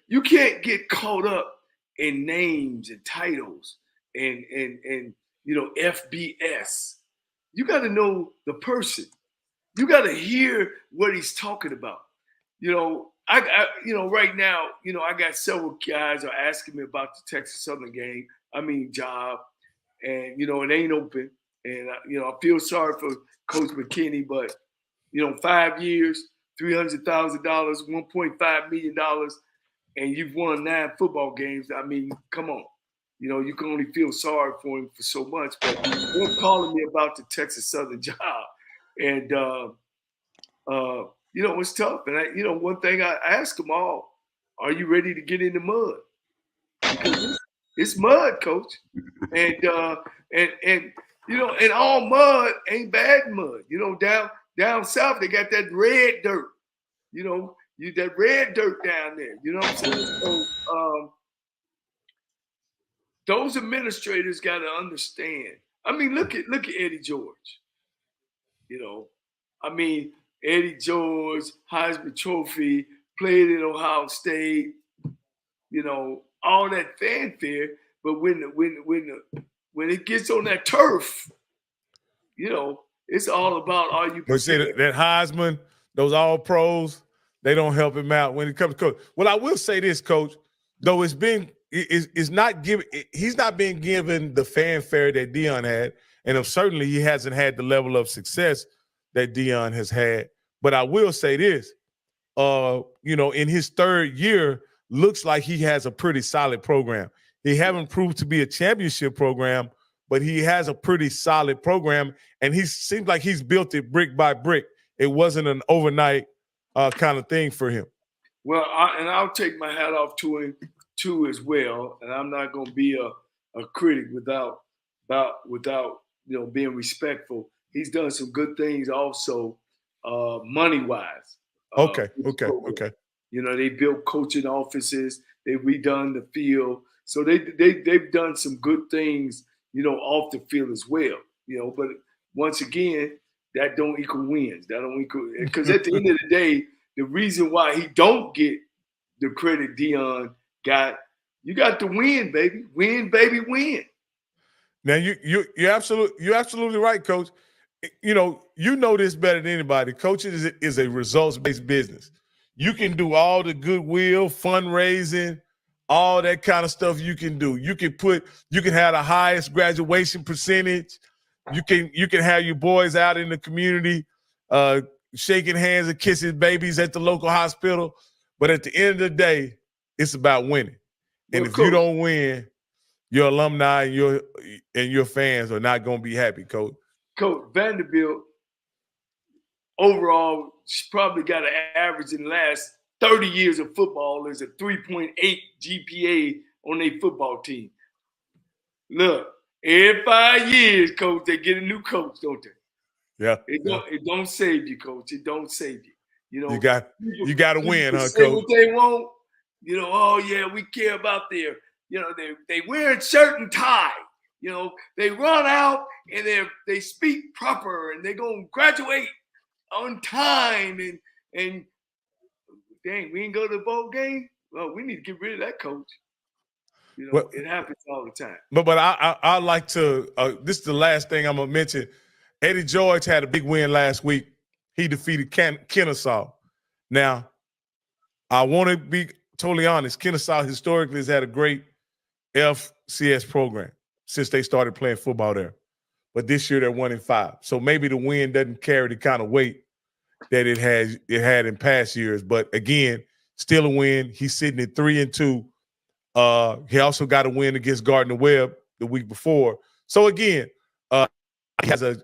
you can't get caught up in names and titles and you know, FBS. You got to know the person. You got to hear what he's talking about. You know, I you know, right now, you know, I got several guys are asking me about the Texas Southern game. Job, and you know, it ain't open. And you know, I feel sorry for Coach McKinney, but you know, 5 years, $300,000, $1.5 million, and you've won 9 football games. I mean, come on. You know, you can only feel sorry for him for so much. But they're calling me about the Texas Southern job, and you know, it's tough. And you know, one thing I ask them all: are you ready to get in the mud? Because it's mud, coach, and you know, and all mud ain't bad mud. You know, down south they got that red dirt. You know, that red dirt down there. You know what I'm saying? So those administrators got to understand. I mean, look at Eddie George. You know, I mean, Eddie George, Heisman Trophy, played at Ohio State. You know, all that fanfare, but when it gets on that turf, you know, it's all about are you prepared? That Heisman, those all pros, they don't help him out when it comes to coach. Well, I will say this, coach, though he's not being given the fanfare that Deion had, and certainly he hasn't had the level of success that Deion has had. But I will say this, you know, in his third year, looks like he has a pretty solid program. He haven't proved to be a championship program, but he has a pretty solid program, and he seems like he's built it brick by brick. It wasn't an overnight kind of thing for him. Well, I'll take my hat off to him too as well, and I'm not going to be a critic without you know, being respectful. He's done some good things also, money-wise. Okay. You know, they built coaching offices. They've redone the field. So they've done some good things, you know, off the field as well. You know, but once again, that don't equal wins. That don't equal, because at the end of the day, the reason why he don't get the credit Deion got, you got to win, baby. Win, baby, win. Now you're absolutely right, Coach. You know this better than anybody. Coaching is a results-based business. You can do all the goodwill, fundraising, all that kind of stuff you can do. You can have the highest graduation percentage. You can have your boys out in the community shaking hands and kissing babies at the local hospital. But at the end of the day, it's about winning. And if you don't win, your alumni and your fans are not going to be happy, Coach. Coach, Vanderbilt overall probably got an average in the last 30 years of football is a 3.8 GPA on their football team. Look, every 5 years, Coach, they get a new coach, don't they? Yeah. It don't save you, Coach. It don't save you. You know, you got to win, huh, say Coach? what they want. You know, oh yeah, we care about their. You know, they wear a shirt and tie. You know, they run out and they speak proper and they're gonna graduate on time and dang, we ain't go to the bowl game. Well, we need to get rid of that coach. You know, it happens all the time. But I like to. This is the last thing I'm gonna mention. Eddie George had a big win last week. He defeated Kennesaw. Now, I want to be totally honest. Kennesaw historically has had a great FCS program since they started playing football there. But this year they're 1-5. So maybe the win doesn't carry the kind of weight that it had in past years. But again, still a win. He's sitting at 3-2. He also got a win against Gardner-Webb the week before. So again, he has a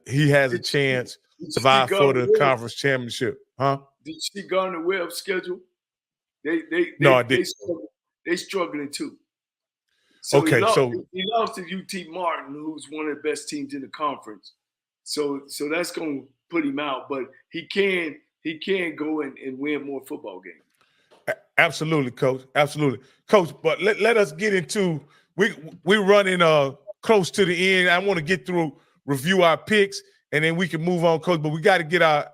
chance to vie for the conference championship. Huh? Did you see Gardner-Webb's schedule? No, I didn't. They struggling too. So okay, he lost to UT Martin, who's one of the best teams in the conference. So that's going to put him out, but he can go and win more football games. Absolutely, Coach. Absolutely, Coach. But let us get into we're running close to the end. I want to get through, review our picks, and then we can move on, Coach. But we got to get our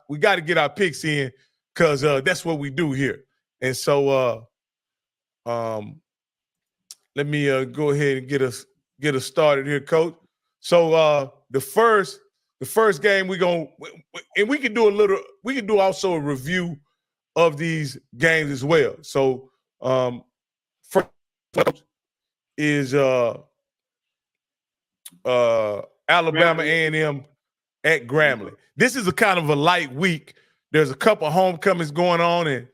picks in because that's what we do here. And so let me go ahead and get us started here, Coach. So the first game we can do also a review of these games as well. So first is Alabama A&M at Grambling. This is a kind of a light week. There's a couple of homecomings going on,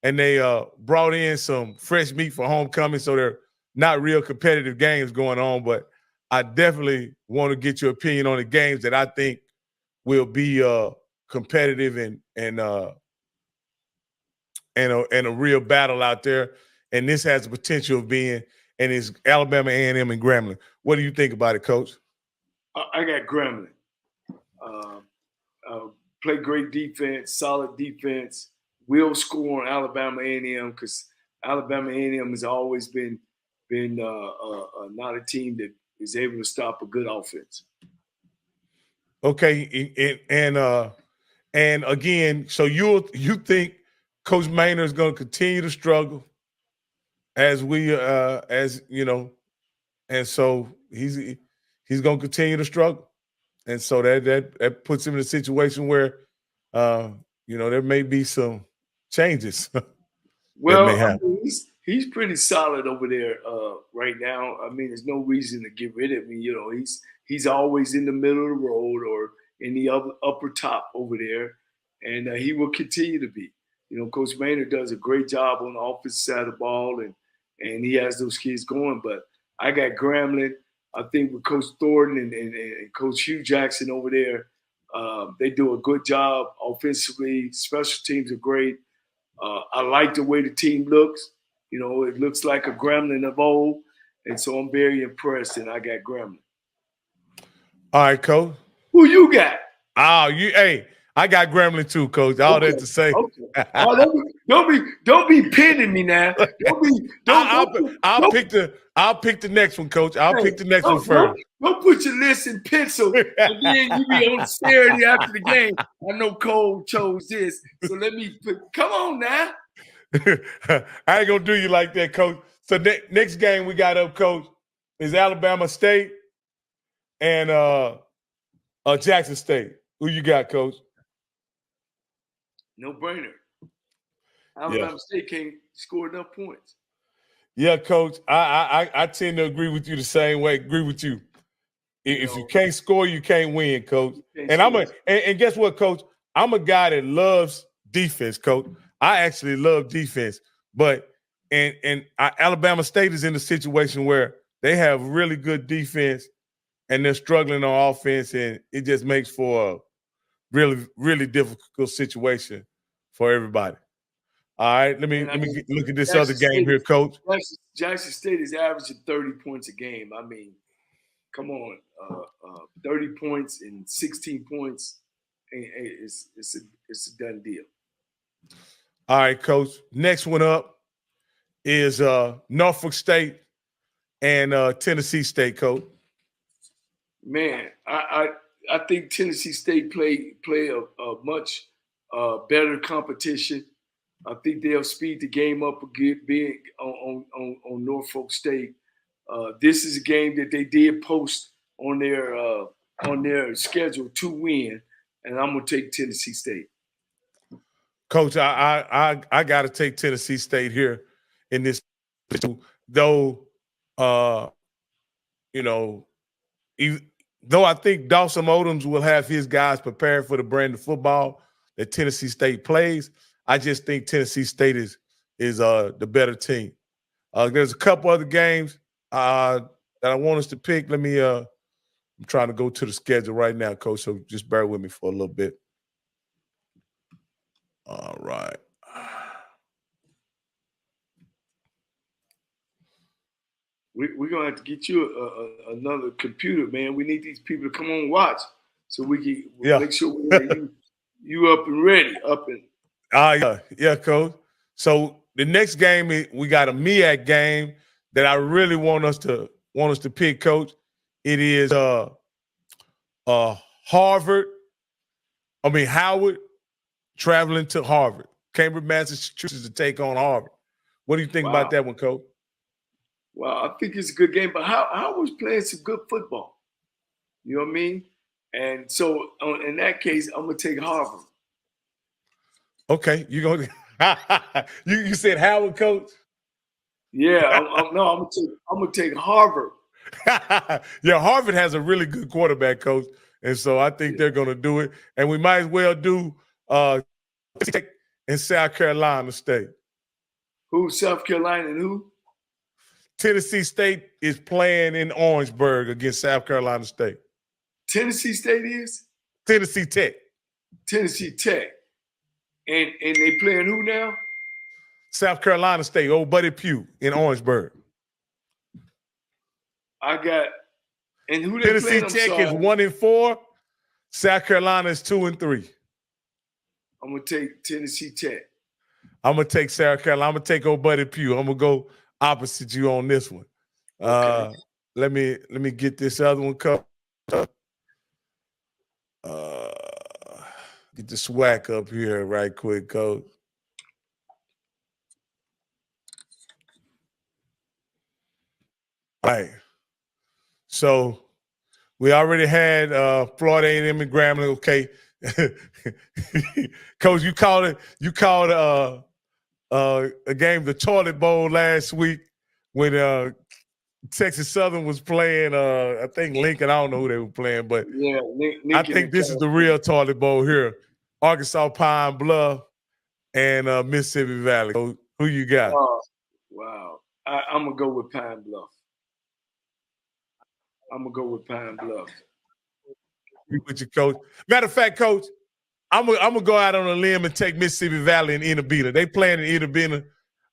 and they brought in some fresh meat for homecoming, so they're not real competitive games going on. But I definitely want to get your opinion on the games that I think will be competitive and a real battle out there. And this has the potential of being, and it's Alabama A&M and Grambling. What do you think about it, Coach? I got Grambling. Play great defense, solid defense. Will score on Alabama A&M because Alabama A&M has always been not a team that is able to stop a good offense. Okay, and again, so you think Coach Maynard is going to continue to struggle as you know, and so he's going to continue to struggle, and so that puts him in a situation where there may be some changes. Well, I mean, he's pretty solid over there right now. I mean, there's no reason to get rid of him. You know, he's always in the middle of the road or in the upper top over there, and he will continue to be. You know, Coach Maynard does a great job on the offensive side of the ball, and he has those kids going. But I got Grambling. I think with Coach Thornton and Coach Hugh Jackson over there, they do a good job offensively. Special teams are great. I like the way the team looks. You know, it looks like a Grambling of old. And so I'm very impressed, and I got Grambling. All right, Coach. Who you got? I got Grambling too, Coach. All that to say. Okay. Don't be pinning me now. I'll pick the next one, Coach. I'll pick the next one first. Don't put your list in pencil and then you be on Saturday after the game. I know Cole chose this, so let me come on now. I ain't gonna do you like that, Coach. So next game we got up, Coach, is Alabama State and Jackson State. Who you got, Coach? No brainer. Alabama State can't score enough points. Yeah, Coach. I tend to agree with you the same way. Agree with you. If you can't score, you can't win, Coach. And guess what, Coach? I'm a guy that loves defense, Coach. I actually love defense, but Alabama State is in a situation where they have really good defense and they're struggling on offense, and it just makes for a really, really difficult situation for everybody. All right, let me look at this other game here, Coach. Jackson State is averaging 30 points a game. I mean, come on, 30 points and 16 points, it's a done deal. All right, Coach. Next one up is Norfolk State and Tennessee State, Coach. Man, I think Tennessee State play a much better competition. I think they'll speed the game up a good bit on Norfolk State. This is a game that they did post on their on their schedule to win, and I'm gonna take Tennessee State. Coach, I got to take Tennessee State here in this, though. You know, though I think Dawson Odoms will have his guys prepared for the brand of football that Tennessee State plays, I just think Tennessee State is the better team. There's a couple other games that I want us to pick. Let me. I'm trying to go to the schedule right now, Coach. So just bear with me for a little bit. All right. We're gonna have to get you another computer, man. We need these people to come on and watch so we can make sure you up and ready, yeah, Coach. So the next game we got a MEAC game that I really want us to pick, Coach. It is Howard traveling to Harvard, Cambridge, Massachusetts to take on Harvard. What do you think about that one, Coach? Well, I think it's a good game, but Howard's playing some good football. You know what I mean? And so in that case, I'm gonna take Harvard. Okay, you going you said Howard, Coach? Yeah, I'm gonna take Harvard. Yeah, Harvard has a really good quarterback, Coach, and so I think they're going to do it. And we might as well do in South Carolina State. Who? South Carolina and who? Tennessee State is playing in Orangeburg against South Carolina State. Tennessee State is? Tennessee Tech. Tennessee Tech. And they playing who now? South Carolina State, old Buddy Pugh in Orangeburg. And who they Tennessee playing? Tech is 1-4. South Carolina is 2-3. I'm gonna take Tennessee Tech. I'm gonna take South Carolina. I'm gonna take old Buddy Pugh. I'm gonna go opposite you on this one. Okay. Let me get this other one covered. Get the swag up here right quick, Coach. All right. So we already had Florida A&M and Grambling. Okay. Coach, you called a game, the Toilet Bowl last week when Texas Southern was playing, I think Lincoln. I don't know who they were playing, but yeah, Lincoln, I think this is the real Toilet Bowl here. Arkansas Pine Bluff and Mississippi Valley. So who you got? Wow. I'm going to go with Pine Bluff. With your coach. Matter of fact, Coach, I'm gonna go out on a limb and take Mississippi Valley and Enid Bena. They playing in Enid Bena.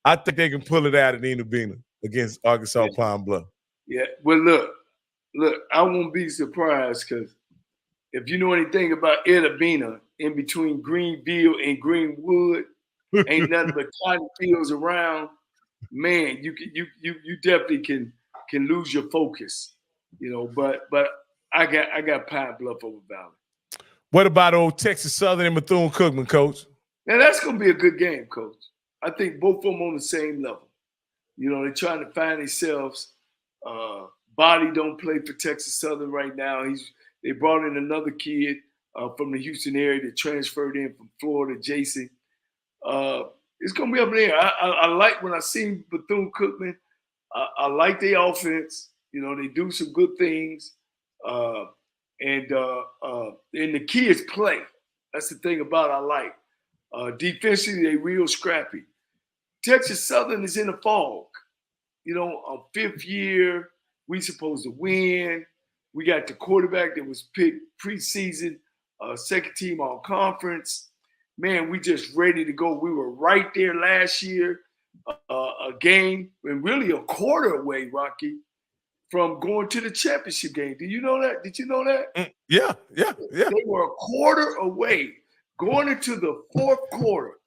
I think they can pull it out in Enid Bena against Arkansas Pine Bluff. Yeah. Well, look, I won't be surprised because if you know anything about Enid Bena, in between Greenville and Greenwood, ain't nothing but cotton fields around. Man, you definitely can lose your focus, you know. But I got Pine Bluff over Valley. What about old Texas Southern and Bethune-Cookman, Coach? Now that's gonna be a good game, Coach. I think both of them on the same level. You know, they're trying to find themselves. Body don't play for Texas Southern right now. They brought in another kid from the Houston area that transferred in from Florida, Jason. It's gonna be up there. I like when I see Bethune-Cookman. I like the offense. You know, they do some good things. And the kids play. That's the thing about I like. Defensively, they real scrappy. Texas Southern is in a fog. You know, fifth year, we supposed to win. We got the quarterback that was picked preseason, second team all conference. Man, we just ready to go. We were right there last year, a game and really a quarter away, Rocky, from going to the championship game. Do you know that? Did you know that? Yeah. They were a quarter away, going into the fourth quarter,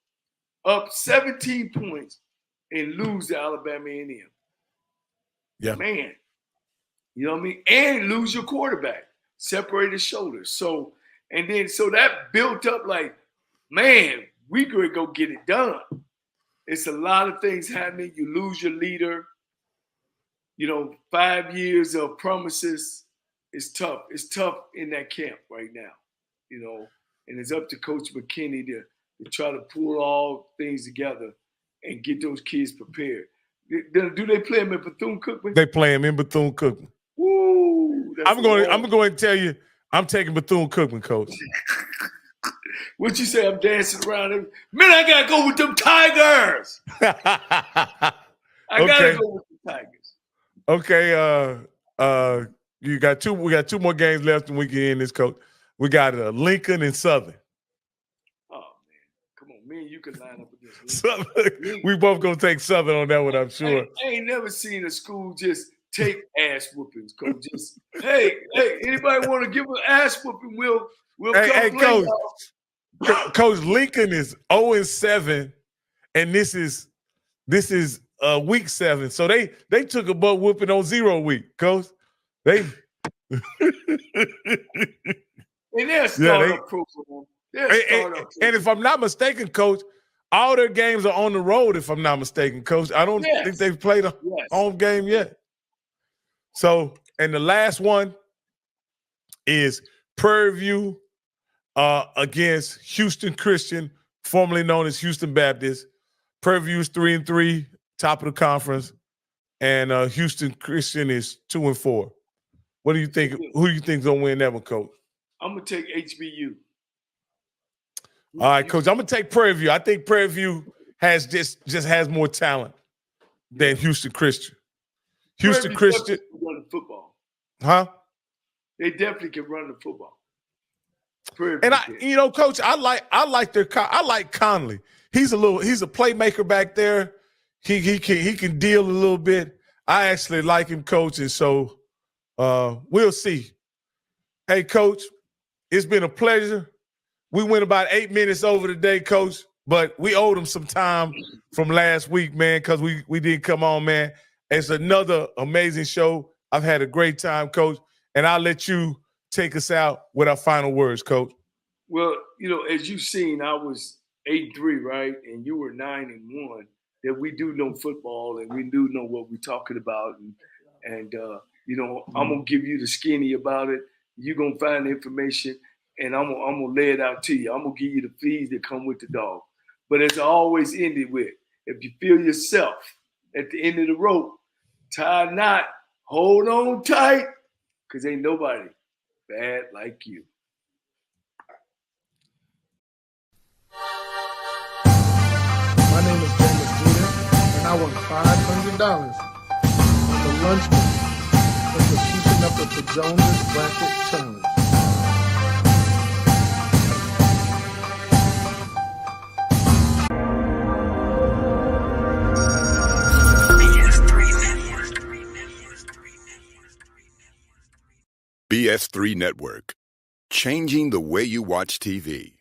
up 17 points, and lose to Alabama A&M. Yeah. Man, you know what I mean? And lose your quarterback, separated shoulders. So that built up like, man, we could go get it done. It's a lot of things happening. You lose your leader. You know, 5 years of promises. it's tough. It's tough in that camp right now, and it's up to Coach McKinney to try to pull all things together and get those kids prepared. Do they play them in Bethune-Cookman? They play them in Bethune-Cookman. Woo! I'm going to tell you, I'm taking Bethune-Cookman, Coach. What you say? I'm dancing around them. Man, I gotta go with them Tigers. I gotta go with the Tigers. Okay. We got two more games left, and we can end this, Coach. We got Lincoln and Southern. Oh man, come on, me and you can line up against Southern. We both gonna take Southern on that one, I'm sure. I ain't never seen a school just take ass whoopings, Coach. Just hey, anybody want to give an ass whooping? We'll come play. Coach, Lincoln is 0-7, and this is week 7. So they took a butt whooping on 0 week, Coach. They and they're startup program. And if I'm not mistaken, Coach, all their games are on the road. If I'm not mistaken, Coach, I don't think they've played a home game yet. So, and the last one is Prairie View against Houston Christian, formerly known as Houston Baptist. Prairie View is 3-3, top of the conference, and Houston Christian is 2-4. What do you think? Who do you think is gonna win that one, Coach? I'm gonna take HBU. All right, Coach. I'm gonna take Prairie View. I think Prairie View has just has more talent than Houston Christian. Houston Christian can run the football, huh? They definitely can run the football. And Coach, I like Conley. He's a playmaker back there. He can deal a little bit. I actually like him, Coach, and so we'll see. Hey, Coach, it's been a pleasure. We went about 8 minutes over today, Coach, but we owed him some time from last week, man, because we didn't come on, man. It's another amazing show. I've had a great time, Coach, and I'll let you take us out with our final words, Coach. Well, as you've seen, I was 8-3, right? And you were 9-1. That we do know football and we do know what we're talking about. And I'm going to give you the skinny about it. You're going to find the information, and I'm going to lay it out to you. I'm going to give you the fees that come with the dog. But as I always ended with, if you feel yourself at the end of the rope, tie a knot, hold on tight, because ain't nobody bad like you. My name is JM&E, and I won $500 on the lunch money for keeping up with the Jonas Bracket Challenge. BS3 Network, changing the way you watch TV.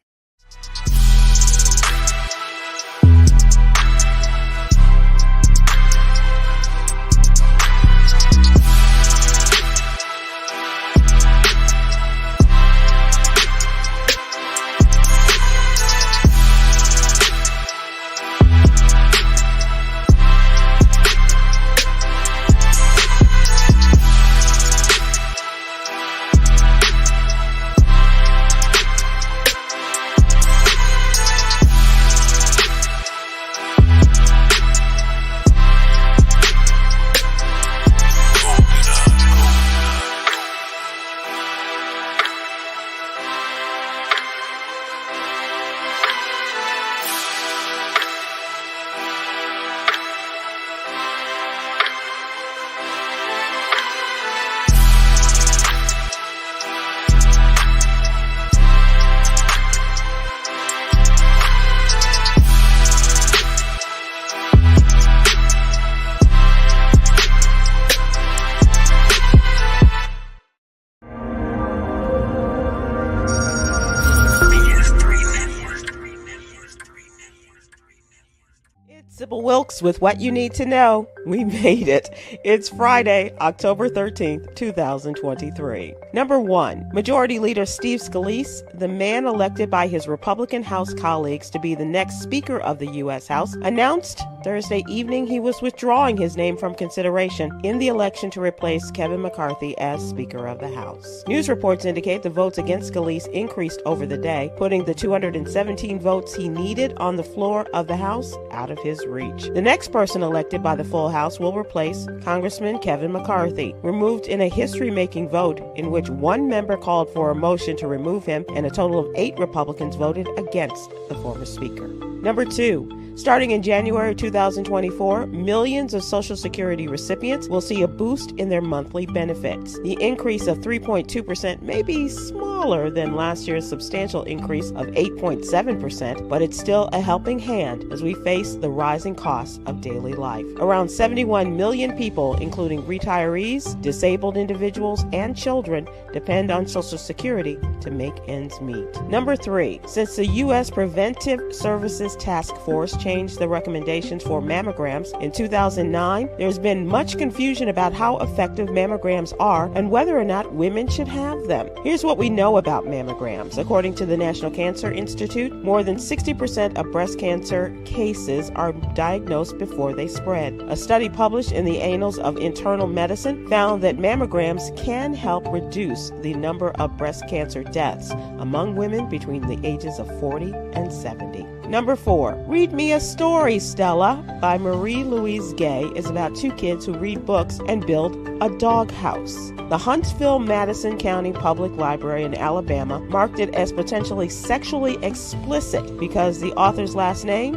Sybil Wilkes with What You Need to Know. We made it. It's Friday, October 13th, 2023. Number 1, Majority Leader Steve Scalise, the man elected by his Republican House colleagues to be the next Speaker of the U.S. House, announced Thursday evening he was withdrawing his name from consideration in the election to replace Kevin McCarthy as Speaker of the House. News reports indicate the votes against Scalise increased over the day, putting the 217 votes he needed on the floor of the House out of his reach. The next person elected by the full House will replace Congressman Kevin McCarthy, removed in a history-making vote in which one member called for a motion to remove him and a total of 8 Republicans voted against the former Speaker. Number 2, starting in January 2024, millions of Social Security recipients will see a boost in their monthly benefits. The increase of 3.2% may be smaller than last year's substantial increase of 8.7%, but it's still a helping hand as we face the rising costs of daily life. Around 71 million people, including retirees, disabled individuals, and children, depend on Social Security to make ends meet. Number 3, since the U.S. Preventive Services Task Force changed the recommendations for mammograms in 2009, there's been much confusion about how effective mammograms are and whether or not women should have them. Here's what we know about mammograms. According to the National Cancer Institute, more than 60% of breast cancer cases are diagnosed before they spread. A study published in the Annals of Internal Medicine found that mammograms can help reduce the number of breast cancer deaths among women between the ages of 40 and 70. Number 4, Read Me a Story, Stella, by Marie Louise Gay, is about 2 kids who read books and build a doghouse. The Huntsville-Madison County Public Library in Alabama marked it as potentially sexually explicit because the author's last name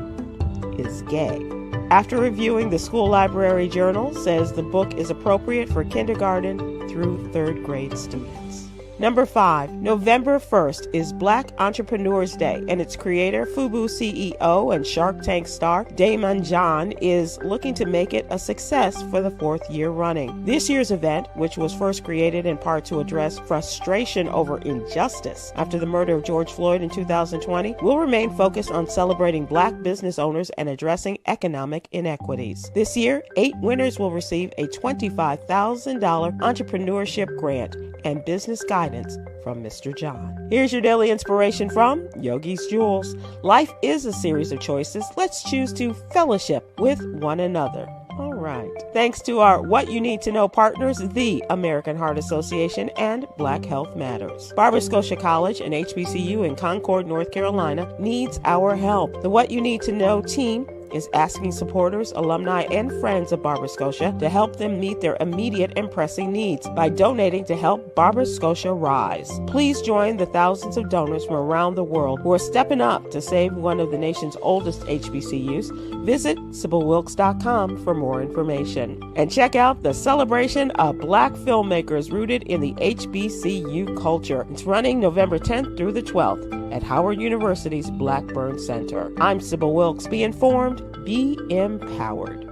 is Gay. After reviewing, the school library journal says the book is appropriate for kindergarten through 3rd grade students. Number 5, November 1st is Black Entrepreneurs Day, and its creator, FUBU CEO and Shark Tank star Damon John, is looking to make it a success for the 4th year running. This year's event, which was first created in part to address frustration over injustice after the murder of George Floyd in 2020, will remain focused on celebrating Black business owners and addressing economic inequities. This year, 8 winners will receive a $25,000 entrepreneurship grant and business guidance from Mr. John. Here's your daily inspiration from Yogi's Jewels. Life is a series of choices. Let's choose to fellowship with one another. All right. Thanks to our What You Need to Know partners, the American Heart Association and Black Health Matters. Barbara Scotia College and HBCU in Concord, North Carolina needs our help. The What You Need to Know team is asking supporters, alumni, and friends of Barbara Scotia to help them meet their immediate and pressing needs by donating to help Barbara Scotia rise. Please join the thousands of donors from around the world who are stepping up to save one of the nation's oldest HBCUs. Visit SibylWilkes.com for more information. And check out the celebration of Black filmmakers rooted in the HBCU culture. It's running November 10th through the 12th at Howard University's Blackburn Center. I'm Sibyl Wilkes. Be informed, be empowered.